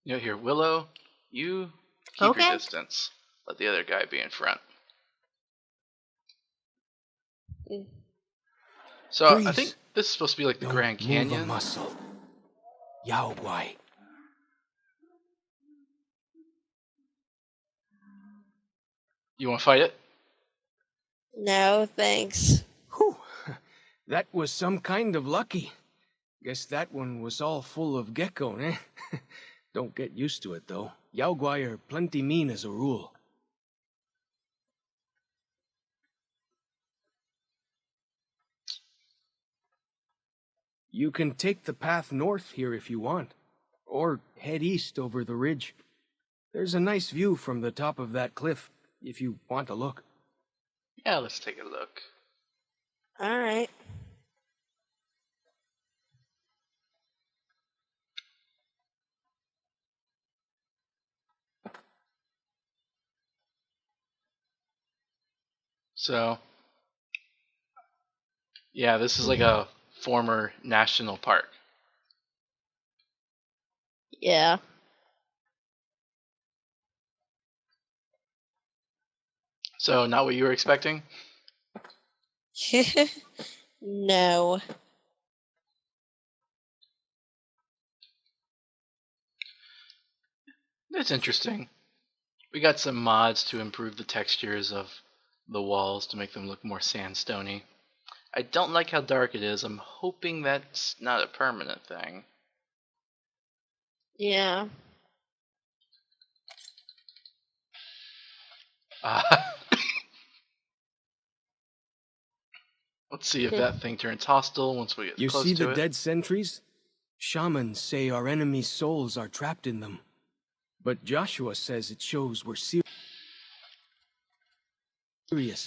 S1: You know, here, Willow, you keep
S5: Okay.
S1: your distance. Let the other guy be in front.
S7: Mm.
S1: So I
S11: Freeze.
S1: think this is supposed to be like the
S11: Don't
S1: Grand
S11: move
S1: Canyon.
S11: a muscle. Yao Guai.
S1: You want to fight it?
S7: No, thanks.
S11: Whew. That was some kind of lucky. Guess that one was all full of gecko, eh? Don't get used to it, though. Yao Guai are plenty mean as a rule. You can take the path north here if you want, or head east over the ridge. There's a nice view from the top of that cliff, if you want to look.
S1: Yeah, let's take a look.
S7: All right.
S1: So, yeah, this is like a former national park.
S7: Yeah.
S1: So, not what you were expecting?
S7: No.
S1: It's interesting. We got some mods to improve the textures of the walls to make them look more sandstony. I don't like how dark it is. I'm hoping that's not a permanent thing.
S7: Yeah.
S1: Let's see if that thing turns hostile once we get
S11: You
S1: close
S11: see
S1: to
S11: the
S1: it.
S11: dead sentries? Shamans say our enemies' souls are trapped in them. But Joshua says it shows we're serious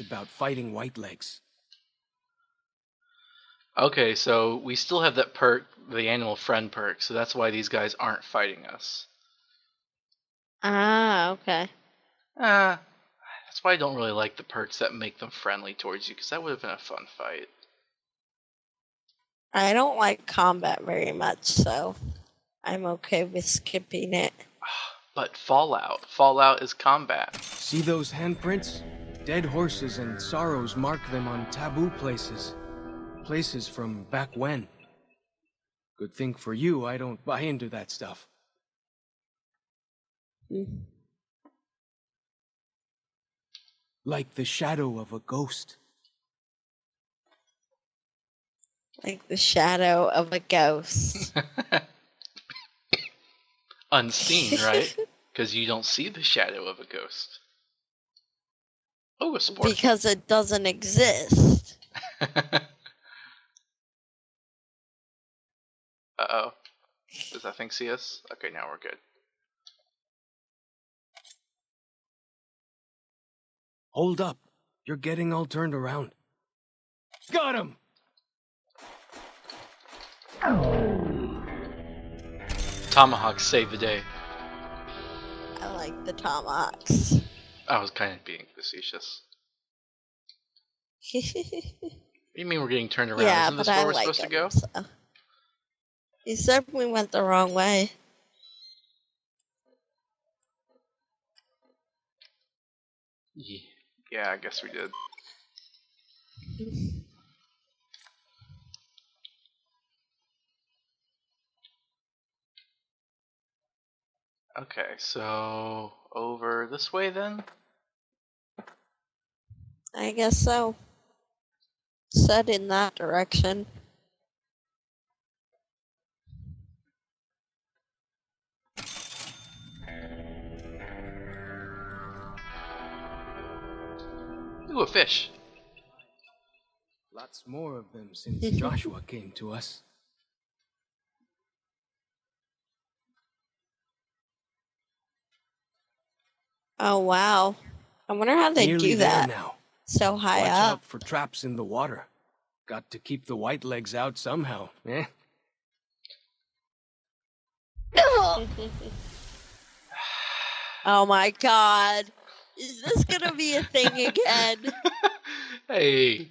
S11: about fighting whitelegs.
S1: Okay, so we still have that perk, the animal friend perk, so that's why these guys aren't fighting us.
S7: Ah, okay.
S1: That's why I don't really like the perks that make them friendly towards you, because that would have been a fun fight.
S7: I don't like combat very much, so I'm okay with skipping it.
S1: But Fallout is combat.
S11: See those handprints? Dead horses and sorrows mark them on taboo places. Places from back when. Good thing for you, I don't buy into that stuff.
S7: Mm.
S11: Like the shadow of a ghost.
S7: Like the shadow of a ghost.
S1: Unseen, right? Because you don't see the shadow of a ghost. Oh, a sport.
S7: Because it doesn't exist.
S1: Uh-oh. Does that thing see us? Okay, now we're good.
S11: Hold up. You're getting all turned around. Got him!
S1: Tomahawk saved the day.
S7: I like the tomahawks.
S1: I was kind of being facetious. You mean we're getting turned around?
S7: Yeah,
S1: Isn't this
S7: but
S1: where
S7: I
S1: we're
S7: like
S1: supposed to
S7: them,
S1: go?
S7: so. Except we went the wrong way.
S1: Yeah, I guess we did. Okay, so over this way then?
S7: I guess so. Set in that direction.
S1: Ooh, a fish.
S11: Lots more of them since Joshua came to us.
S7: Oh, wow. I wonder how they
S11: Nearly
S7: do
S11: there
S7: that
S11: now.
S7: so high
S11: Watch
S7: up.
S11: out for traps in the water. Got to keep the white legs out somehow, eh?
S7: Oh my god. Is this gonna be a thing again?
S1: Hey,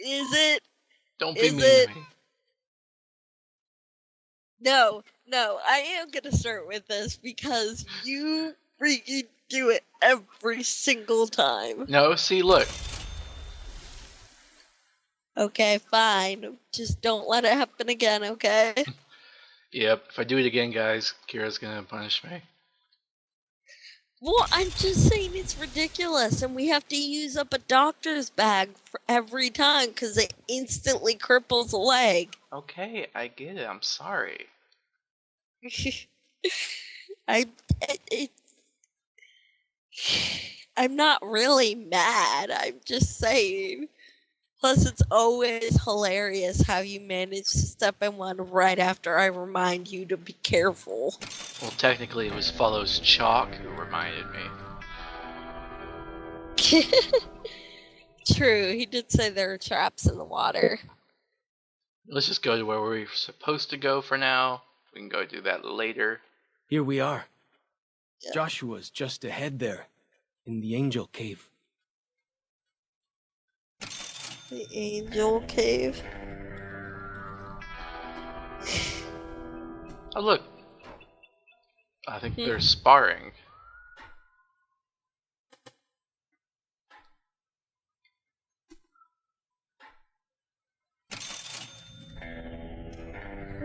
S7: Is it?
S1: don't be
S7: Is
S1: mean
S7: it?
S1: to me.
S7: No, I am gonna start with this because you freaking do it every single time.
S1: No, see, look.
S7: Okay, fine. Just don't let it happen again, okay?
S1: Yep, if I do it again, guys, Kira's gonna punish me.
S7: Well, I'm just saying it's ridiculous, and we have to use up a doctor's bag for every time because it instantly cripples a leg.
S1: Okay, I get it. I'm sorry.
S7: I'm not really mad. I'm just saying. Plus, it's always hilarious how you manage to step in one right after I remind you to be careful.
S1: Well, technically, it was Follow's Chalk who reminded me.
S7: True, he did say there are traps in the water.
S1: Let's just go to where we're supposed to go for now. We can go do that later.
S11: Here we are.
S7: Yeah.
S11: Joshua's just ahead there, in the Angel Cave.
S7: The Angel Cave.
S1: Oh, look. I think they're sparring.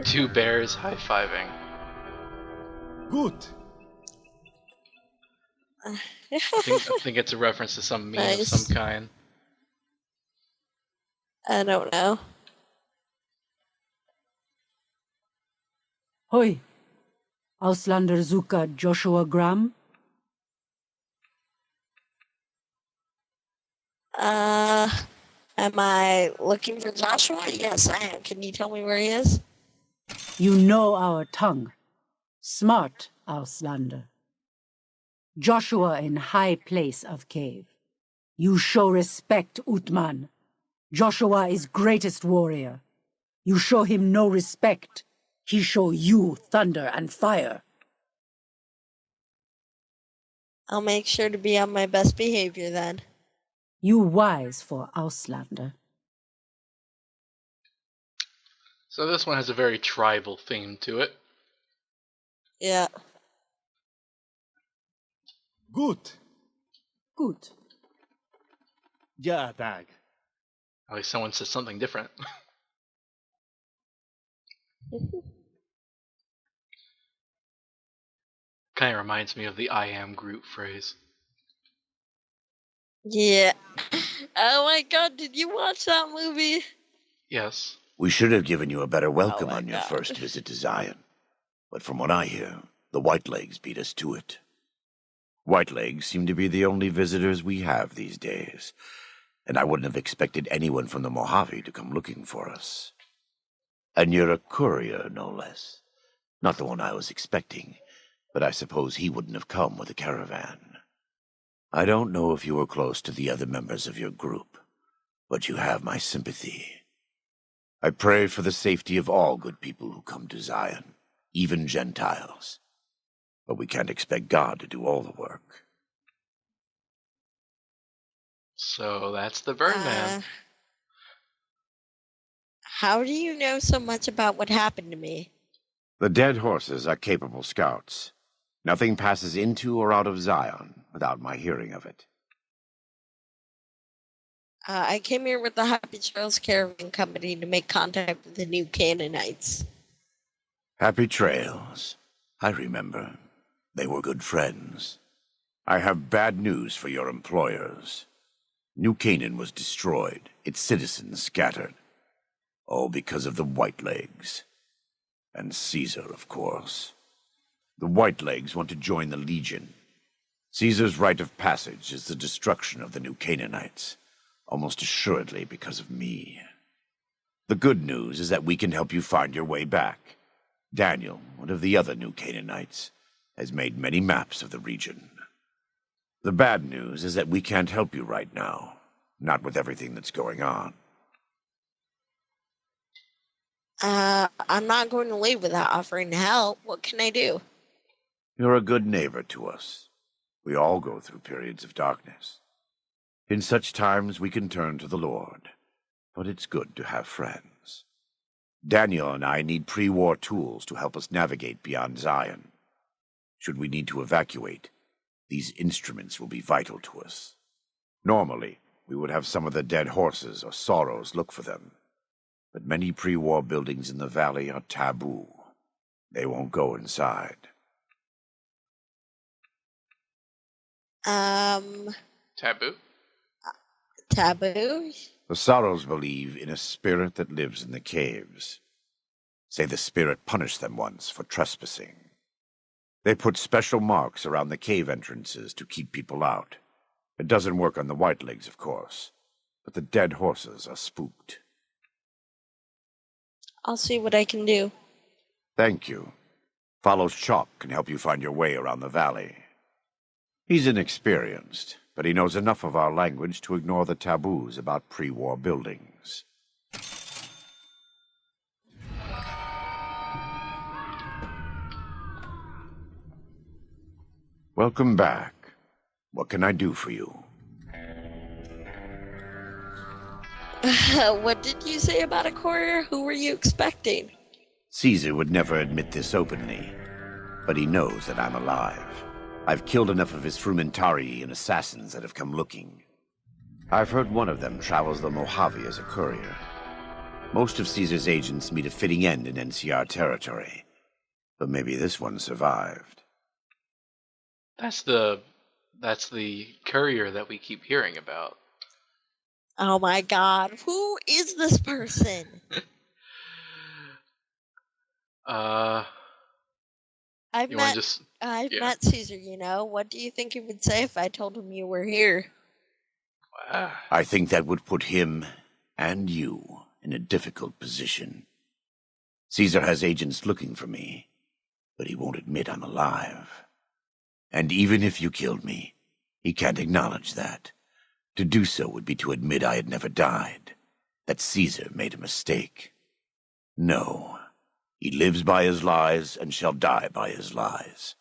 S1: Two bears high-fiving.
S4: Good.
S1: I think it's a reference to some meme
S7: Nice.
S1: of some kind.
S7: I don't know.
S12: Hoi. Auslander Zuka Joshua Graham?
S7: Am I looking for Joshua? Yes, I am. Can you tell me where he is?
S12: You know our tongue. Smart, Auslander. Joshua in high place of cave. You show respect, Utman. Joshua is greatest warrior. You show him no respect. He show you thunder and fire.
S7: I'll make sure to be on my best behavior then.
S12: You wise for Auslander.
S1: So this one has a very tribal theme to it.
S7: Yeah.
S4: Good.
S12: Good.
S4: Ja, dag.
S1: At least someone says something different. Kind of reminds me of the I am Groot phrase.
S7: Yeah. Oh my god, did you watch that movie?
S1: Yes.
S13: We should have given you a better welcome
S7: my
S13: on your
S7: God.
S13: first visit to Zion. But from what I hear, the Whitelegs beat us to it. Whitelegs seem to be the only visitors we have these days, and I wouldn't have expected anyone from the Mojave to come looking for us. And you're a courier, no less. Not the one I was expecting, but I suppose he wouldn't have come with a caravan. I don't know if you were close to the other members of your group, but you have my sympathy. I pray for the safety of all good people who come to Zion, even Gentiles. But we can't expect God to do all the work.
S1: So that's the Birdman.
S7: How do you know so much about what happened to me?
S13: The dead horses are capable scouts. Nothing passes into or out of Zion without my hearing of it.
S7: I came here with the Happy Trails Caravan Company to make contact with the new Canaanites.
S13: Happy Trails. I remember. They were good friends. I have bad news for your employers. New Canaan was destroyed, its citizens scattered. All because of the Whitelegs. And Caesar, of course. The Whitelegs want to join the Legion. Caesar's rite of passage is the destruction of the new Canaanites, almost assuredly because of me. The good news is that we can help you find your way back. Daniel, one of the other new Canaanites, has made many maps of the region. The bad news is that we can't help you right now, not with everything that's going on.
S7: I'm not going to leave without offering to help. What can I do?
S13: You're a good neighbor to us. We all go through periods of darkness. In such times we can turn to the Lord, but it's good to have friends. Daniel and I need pre-war tools to help us navigate beyond Zion. Should we need to evacuate, these instruments will be vital to us. Normally, we would have some of the dead horses or sorrows look for them, but many pre-war buildings in the valley are taboo. They won't go inside.
S1: Taboo?
S7: Taboo?
S13: The Sorrows believe in a spirit that lives in the caves. Say the spirit punished them once for trespassing. They put special marks around the cave entrances to keep people out. It doesn't work on the Whitelegs, of course, but the dead horses are spooked.
S7: I'll see what I can do.
S13: Thank you. Follows Chalk can help you find your way around the valley. He's inexperienced, but he knows enough of our language to ignore the taboos about pre-war buildings. Welcome back. What can I do for you?
S7: What did you say about a courier? Who were you expecting?
S13: Caesar would never admit this openly, but he knows that I'm alive. I've killed enough of his frumentarii and assassins that have come looking. I've heard one of them travels the Mojave as a courier. Most of Caesar's agents meet a fitting end in NCR territory, but maybe this one survived.
S1: That's the courier that we keep hearing about.
S7: Oh my god, who is this person? I've met Caesar, you know. What do you think he would say if I told him you were here?
S13: I think that would put him and you in a difficult position. Caesar has agents looking for me, but he won't admit I'm alive. And even if you killed me, he can't acknowledge that. To do so would be to admit I had never died, that Caesar made a mistake. No, he lives by his lies and shall die by his lies.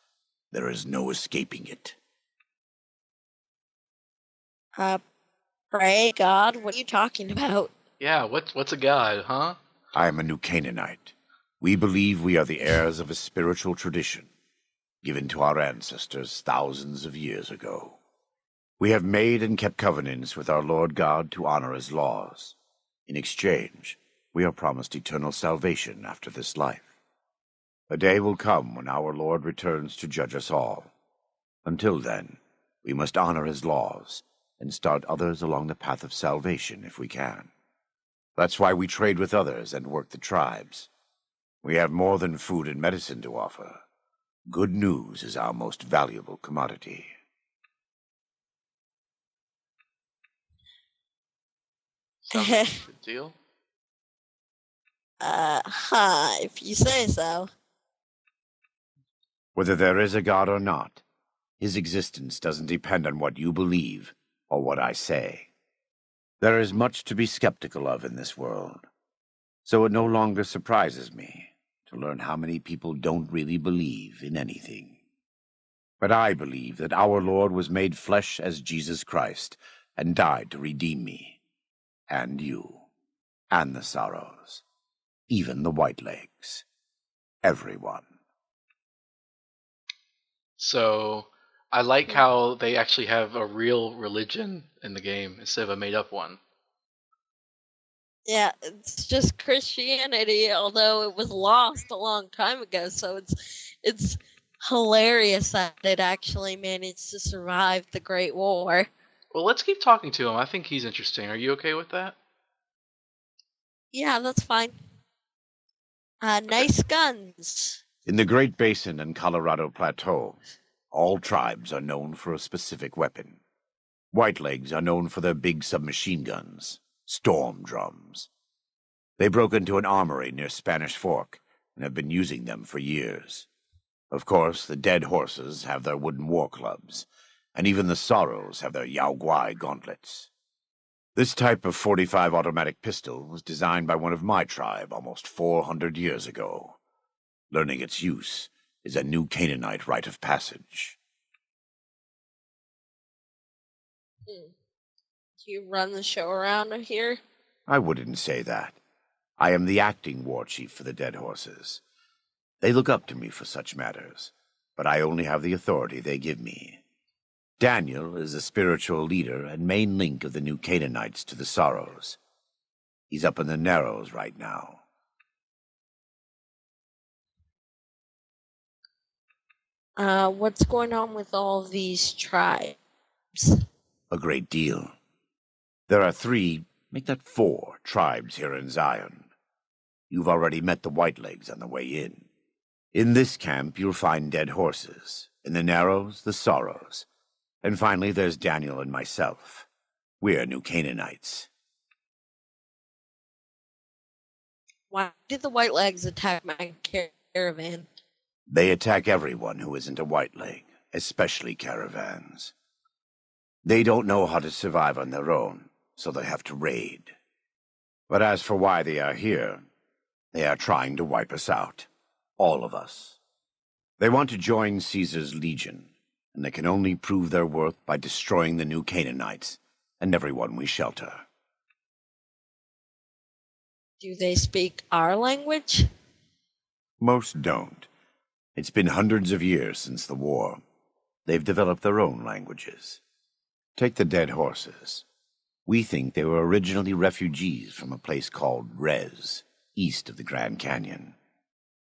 S13: There is no escaping it.
S7: Pray God, what are you talking about?
S1: Yeah, what's a god, huh?
S13: I am a new Canaanite. We believe we are the heirs of a spiritual tradition, given to our ancestors thousands of years ago. We have made and kept covenants with our Lord God to honor his laws. In exchange, we are promised eternal salvation after this life. A day will come when our Lord returns to judge us all. Until then, we must honor his laws and start others along the path of salvation if we can. That's why we trade with others and work the tribes. We have more than food and medicine to offer. Good news is our most valuable commodity.
S1: Sounds like a good deal.
S7: If you say so.
S13: Whether there is a God or not, his existence doesn't depend on what you believe or what I say. There is much to be skeptical of in this world, so it no longer surprises me to learn how many people don't really believe in anything. But I believe that our Lord was made flesh as Jesus Christ and died to redeem me, and you, and the Sorrows, even the Whitelegs, everyone.
S1: So, I like how they actually have a real religion in the game instead of a made-up one.
S7: Yeah, it's just Christianity, although it was lost a long time ago. So it's hilarious that it actually managed to survive the Great War.
S1: Well, let's keep talking to him. I think he's interesting. Are you okay with that?
S7: Yeah, that's fine. Nice guns.
S13: In the Great Basin and Colorado Plateau, all tribes are known for a specific weapon. Whitelegs are known for their big submachine guns, storm drums. They broke into an armory near Spanish Fork and have been using them for years. Of course, the dead horses have their wooden war clubs, and even the Sorrows have their Yao Guai gauntlets. This type of .45 automatic pistol was designed by one of my tribe almost 400 years ago. Learning its use is a new Canaanite rite of passage.
S7: Do you run the show around here?
S13: I wouldn't say that. I am the acting war chief for the dead horses. They look up to me for such matters, but I only have the authority they give me. Daniel is the spiritual leader and main link of the new Canaanites to the Sorrows. He's up in the Narrows right now.
S7: What's going on with all these tribes?
S13: A great deal. There are 3, make that 4, tribes here in Zion. You've already met the Whitelegs on the way in. In this camp, you'll find dead horses. In the Narrows, the Sorrows. And finally, there's Daniel and myself. We're New Canaanites.
S7: Why did the Whitelegs attack my caravan?
S13: They attack everyone who isn't a Whiteleg, especially caravans. They don't know how to survive on their own, so they have to raid. But as for why they are here, they are trying to wipe us out. All of us. They want to join Caesar's legion, and they can only prove their worth by destroying the new Canaanites and everyone we shelter.
S7: Do they speak our language?
S13: Most don't. It's been hundreds of years since the war. They've developed their own languages. Take the dead horses. We think they were originally refugees from a place called Rez, east of the Grand Canyon.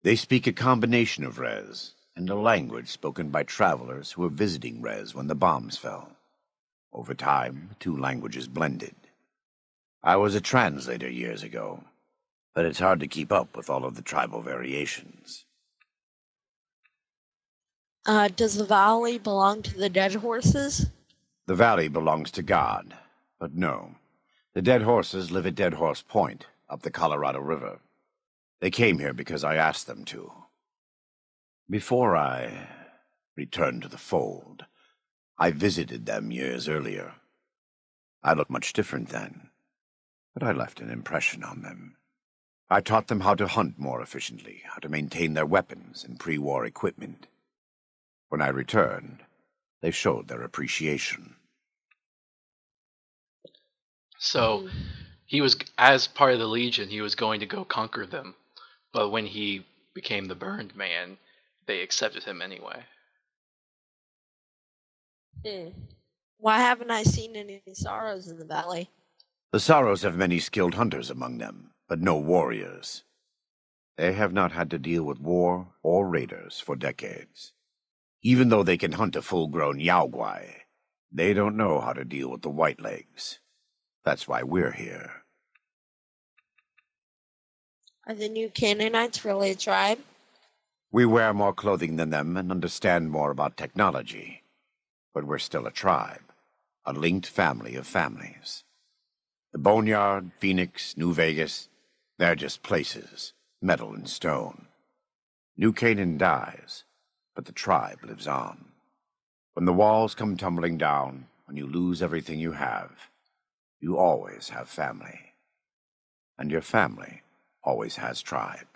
S13: They speak a combination of Rez and a language spoken by travelers who were visiting Rez when the bombs fell. Over time, the 2 languages blended. I was a translator years ago, but it's hard to keep up with all of the tribal variations.
S7: Does the valley belong to the dead horses?
S13: The valley belongs to God, but no. The dead horses live at Dead Horse Point, up the Colorado River. They came here because I asked them to. Before I returned to the fold, I visited them years earlier. I looked much different then, but I left an impression on them. I taught them how to hunt more efficiently, how to maintain their weapons and pre-war equipment. When I returned, they showed their appreciation.
S1: So, he was, as part of the Legion, he was going to go conquer them. But when he became the Burned Man, they accepted him anyway.
S7: Why haven't I seen any Sorrows in the valley?
S13: The Sorrows have many skilled hunters among them, but no warriors. They have not had to deal with war or raiders for decades. Even though they can hunt a full-grown Yao Guai, they don't know how to deal with the Whitelegs. That's why we're here.
S7: Are the new Canaanites really a tribe?
S13: We wear more clothing than them and understand more about technology. But we're still a tribe, a linked family of families. The Boneyard, Phoenix, New Vegas, they're just places, metal and stone. New Canaan dies, but the tribe lives on. When the walls come tumbling down, when you lose everything you always have family. And your family always has tribe.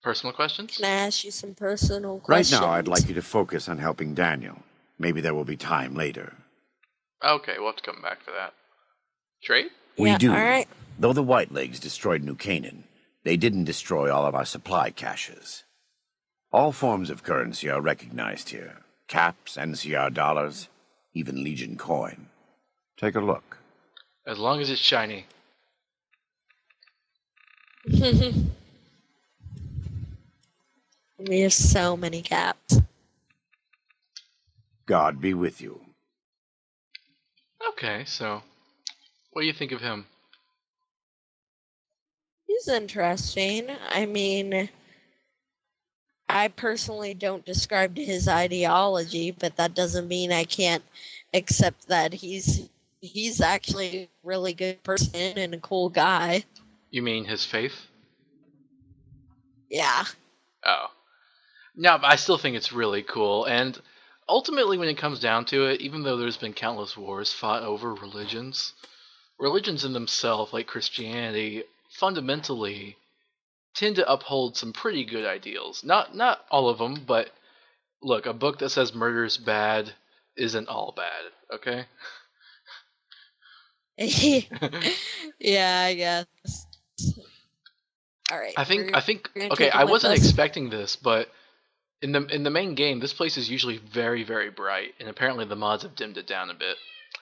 S1: Personal questions?
S7: Can I ask you some personal
S13: Right
S7: questions?
S13: now, I'd like you to focus on helping Daniel. Maybe there will be time later.
S1: Okay, we'll have to come back to that. Trade?
S13: We do.
S7: All right.
S13: Though the Whitelegs destroyed New Canaan, they didn't destroy all of our supply caches. All forms of currency are recognized here. Caps, NCR dollars, even Legion coin. Take a look.
S1: As long as it's shiny.
S7: We have so many caps.
S13: God be with you.
S1: Okay, so what do you think of him?
S7: He's interesting. I mean, I personally don't describe his ideology, but that doesn't mean I can't accept that he's actually a really good person and a cool guy.
S1: You mean his faith?
S7: Yeah.
S1: Oh. No, but I still think it's really cool, and ultimately when it comes down to it, even though there's been countless wars fought over religions in themselves, like Christianity, fundamentally tend to uphold some pretty good ideals. Not all of them, but look, a book that says murder is bad isn't all bad, okay?
S7: Yeah, I guess. All right.
S1: I think
S7: gonna
S1: okay,
S7: take him
S1: I
S7: with
S1: wasn't
S7: us?
S1: expecting this, but in the main game, this place is usually very, very bright, and apparently the mods have dimmed it down a bit.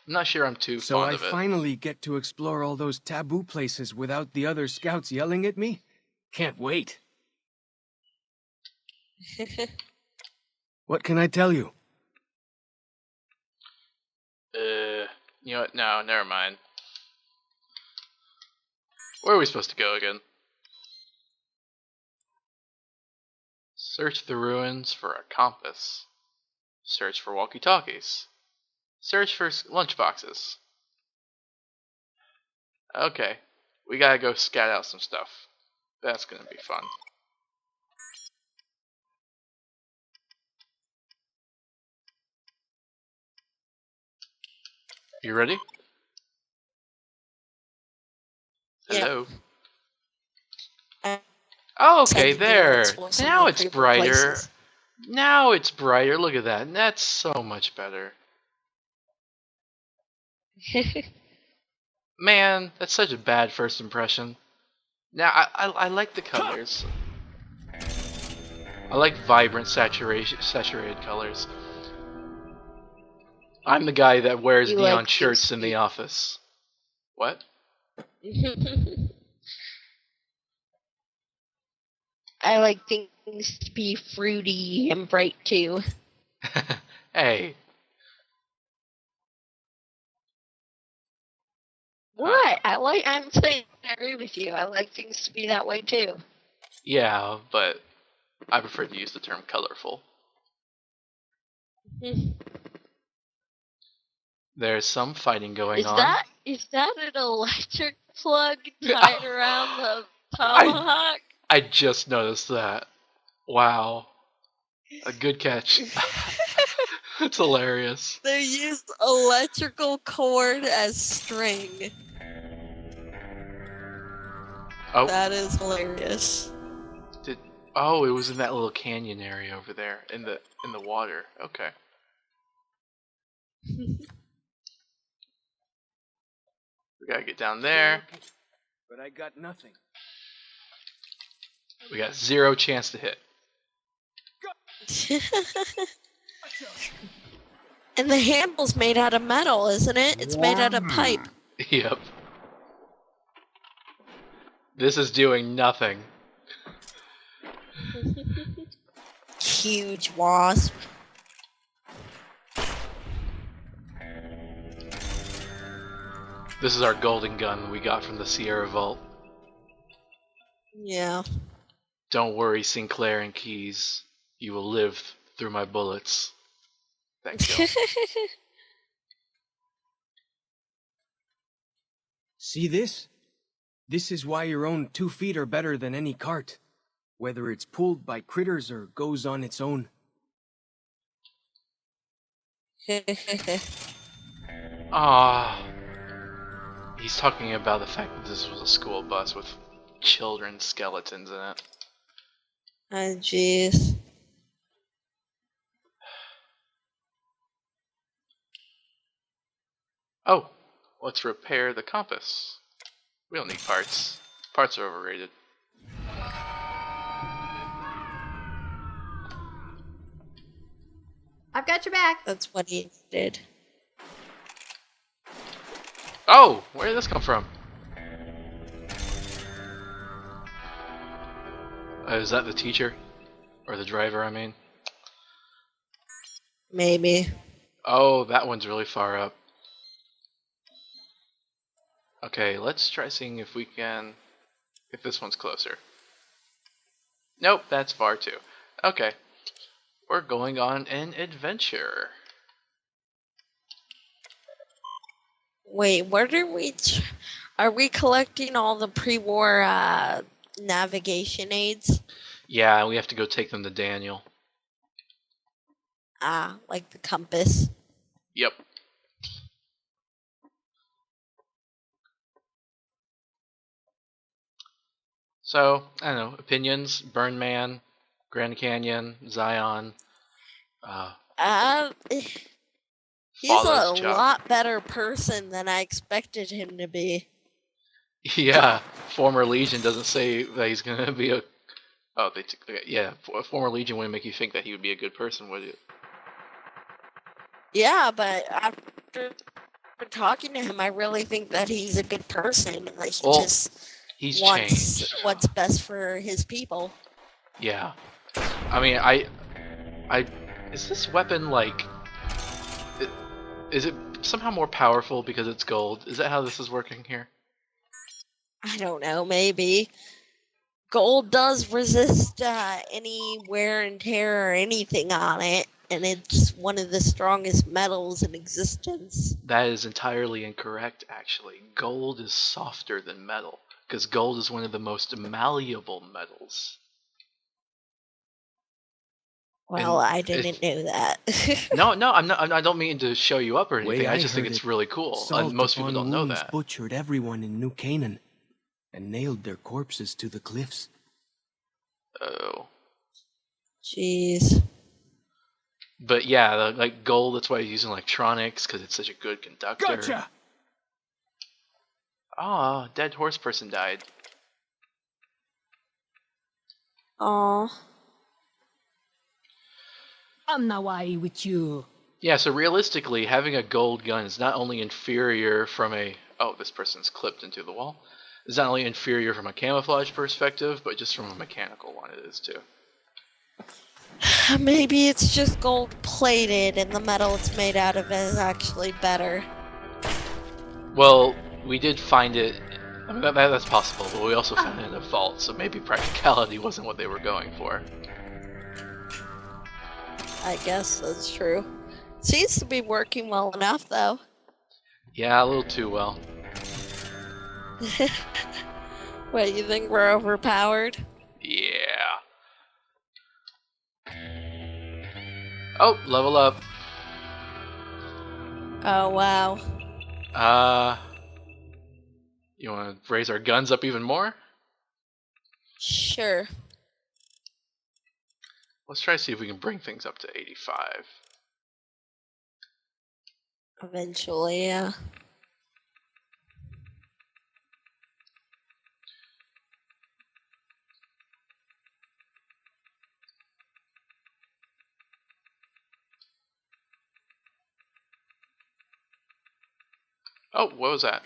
S1: I'm not sure I'm too
S11: So
S1: fond
S11: I
S1: of it.
S11: finally get to explore all those taboo places without the other scouts yelling at me? Can't wait. What can I tell you?
S1: You know what? No, never mind. Where are we supposed to go again? Search the ruins for a compass. Search for walkie-talkies. Search for lunchboxes. Okay, we gotta go scout out some stuff. That's gonna be fun. You ready?
S7: Yep.
S1: Hello. Oh, okay,
S7: Excited to
S1: there.
S7: explore some
S1: Now
S7: more
S1: it's
S7: creepy
S1: brighter.
S7: places.
S1: Now it's brighter. Look at that. That's so much better. Man, that's such a bad first impression. Now I like the colors. I like vibrant saturated colors. I'm the guy that wears
S7: You
S1: neon
S7: like
S1: shirts in the office. What?
S7: I like things to be fruity and bright too.
S1: Hey.
S7: What? I'm saying I agree with you. I like things to be that way too.
S1: Yeah, but I prefer to use the term colorful. There's some fighting going on.
S7: Is that an electric plug tied around the tomahawk?
S1: I just noticed that. Wow. A good catch. It's hilarious.
S7: They used electrical cord as string.
S1: Oh.
S7: That is hilarious.
S1: Oh, it was in that little canyon area over there in the water. Okay. We gotta get down there.
S11: But I got nothing.
S1: We got 0 chance to hit.
S7: And the handle's made out of metal, isn't it? It's made out of pipe.
S1: Yep. This is doing nothing.
S7: Huge wasp.
S1: This is our golden gun we got from the Sierra Vault.
S7: Yeah.
S1: Don't worry, Sinclair and Keys. You will live through my bullets. Thanks, y'all.
S11: See this? This is why your own 2 feet are better than any cart. Whether it's pulled by critters or goes on its own.
S1: Ah. He's talking about the fact that this was a school bus with children's skeletons in it.
S7: Oh, jeez.
S1: Oh, let's repair the compass. We don't need parts. Parts are overrated.
S5: I've got your back.
S7: That's what he did.
S1: Oh, where did this come from? Is that the teacher? Or the driver, I mean?
S7: Maybe.
S1: Oh, that one's really far up. Okay, let's try seeing if we can... if this one's closer. Nope, that's far too. Okay. We're going on an adventure.
S7: Wait, what are we... Are we collecting all the pre-war navigation aids?
S1: Yeah, we have to go take them to Daniel.
S7: Ah, like the compass.
S1: Yep. So, I don't know, opinions, Burn Man, Grand Canyon, Zion,
S7: He's
S1: Follows
S7: a
S1: Chuck.
S7: lot better person than I expected him to be.
S1: Yeah, former Legion doesn't say that he's gonna be a... Oh, they took... Yeah, former Legion wouldn't make you think that he would be a good person, would it?
S7: Yeah, but after talking to him, I really think that he's a good person. Like, he
S1: Well,
S7: just
S1: he's
S7: wants
S1: changed.
S7: what's best for his people.
S1: Yeah. I mean, is this weapon, like... Is it somehow more powerful because it's gold? Is that how this is working here?
S7: I don't know, maybe. Gold does resist any wear and tear or anything on it, and it's one of the strongest metals in existence.
S1: That is entirely incorrect, actually. Gold is softer than metal, because gold is one of the most malleable metals.
S7: Well,
S1: And
S7: I didn't know that.
S1: No, I'm not. I don't mean to show you up or anything.
S11: Way
S1: I just think
S11: heard
S1: it's
S11: it,
S1: really cool.
S11: salt
S1: Most people
S11: upon
S1: don't know
S11: wounds
S1: that.
S11: butchered everyone in New Canaan and nailed their corpses to the cliffs.
S1: Oh.
S7: Jeez.
S1: But yeah, like gold. That's why you use in electronics, because it's such a good conductor.
S11: Gotcha!
S1: Ah, dead horse person died.
S7: Aw.
S12: I'm now with you.
S1: Yeah, so realistically, having a gold gun is not only inferior from a... Oh, this person's clipped into the wall. It's not only inferior from a camouflage perspective, but just from a mechanical one it is too.
S7: Maybe it's just gold plated and the metal it's made out of is actually better.
S1: Well, we did find it... I mean, that's possible, but we also found it in a vault, so maybe practicality wasn't what they were going for.
S7: I guess that's true. Seems to be working well enough, though.
S1: Yeah, a little too well.
S7: What, you think we're overpowered?
S1: Yeah. Oh, level up.
S7: Oh, wow.
S1: You want to raise our guns up even more?
S7: Sure.
S1: Let's try to see if we can bring things up to 85.
S7: Eventually, yeah.
S1: Oh, what was that?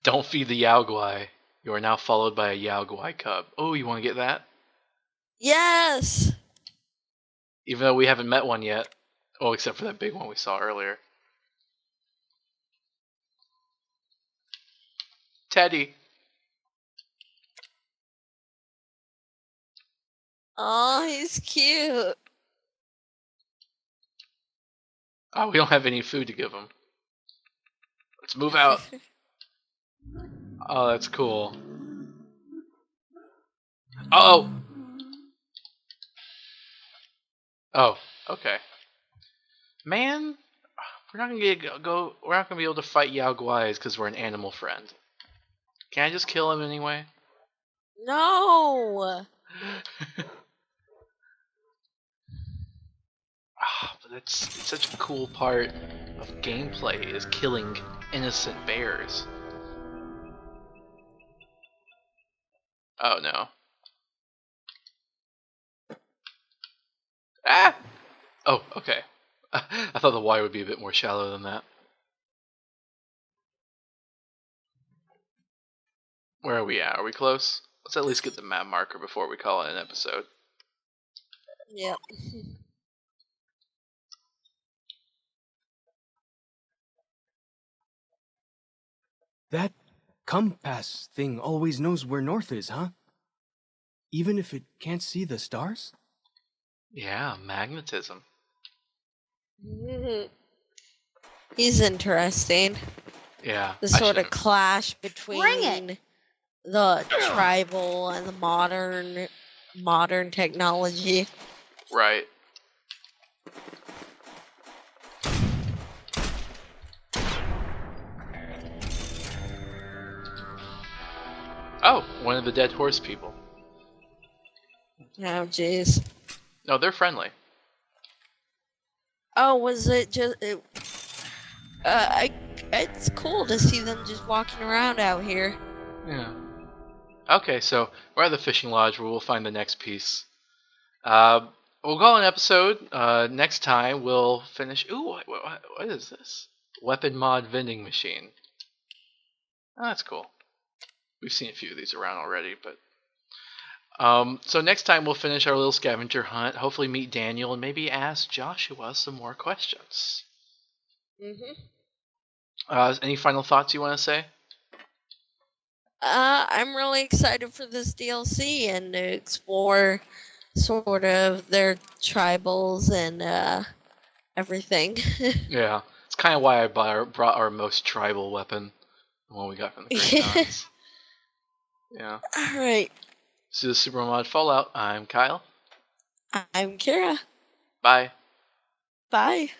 S1: Don't feed the Yaoguai. You are now followed by a Yaoguai cub. Oh, you want to get that?
S7: Yes!
S1: Even though we haven't met one yet. Oh, except for that big one we saw earlier. Teddy.
S7: Oh, he's cute.
S1: Oh, we don't have any food to give him. Let's move out. Oh, that's cool. Oh! Oh, okay. Man, we're not gonna we're not gonna be able to fight Yao Guais because we're an animal friend. Can I just kill him anyway?
S7: No!
S1: But it's such a cool part of gameplay is killing innocent bears. Oh no. Ah! Oh, okay. I thought the wire would be a bit more shallow than that. Where are we at? Are we close? Let's at least get the map marker before we call it an episode.
S7: Yep.
S11: That compass thing always knows where north is, huh? Even if it can't see the stars?
S1: Yeah, magnetism.
S7: He's interesting.
S1: Yeah.
S7: The sort of clash between the tribal and the modern technology.
S1: Right. Oh, one of the dead horse people.
S7: Oh, jeez.
S1: No, they're friendly.
S7: Oh, was it just... it's cool to see them just walking around out here.
S1: Yeah. Okay, so we're at the fishing lodge where we'll find the next piece. We'll call an episode. Next time we'll finish... Ooh, what is this? Weapon mod vending machine. Oh, that's cool. We've seen a few of these around already, but... so next time we'll finish our little scavenger hunt, hopefully meet Daniel, and maybe ask Joshua some more questions. Any final thoughts you want to say?
S7: I'm really excited for this DLC and to explore sort of their tribals and everything.
S1: Yeah, it's kind of why I brought our most tribal weapon, the one we got from the Great Khans. Yeah.
S7: Alright.
S1: So this is Super Mod Fallout. I'm Kyle.
S7: I'm Kira.
S1: Bye.
S7: Bye.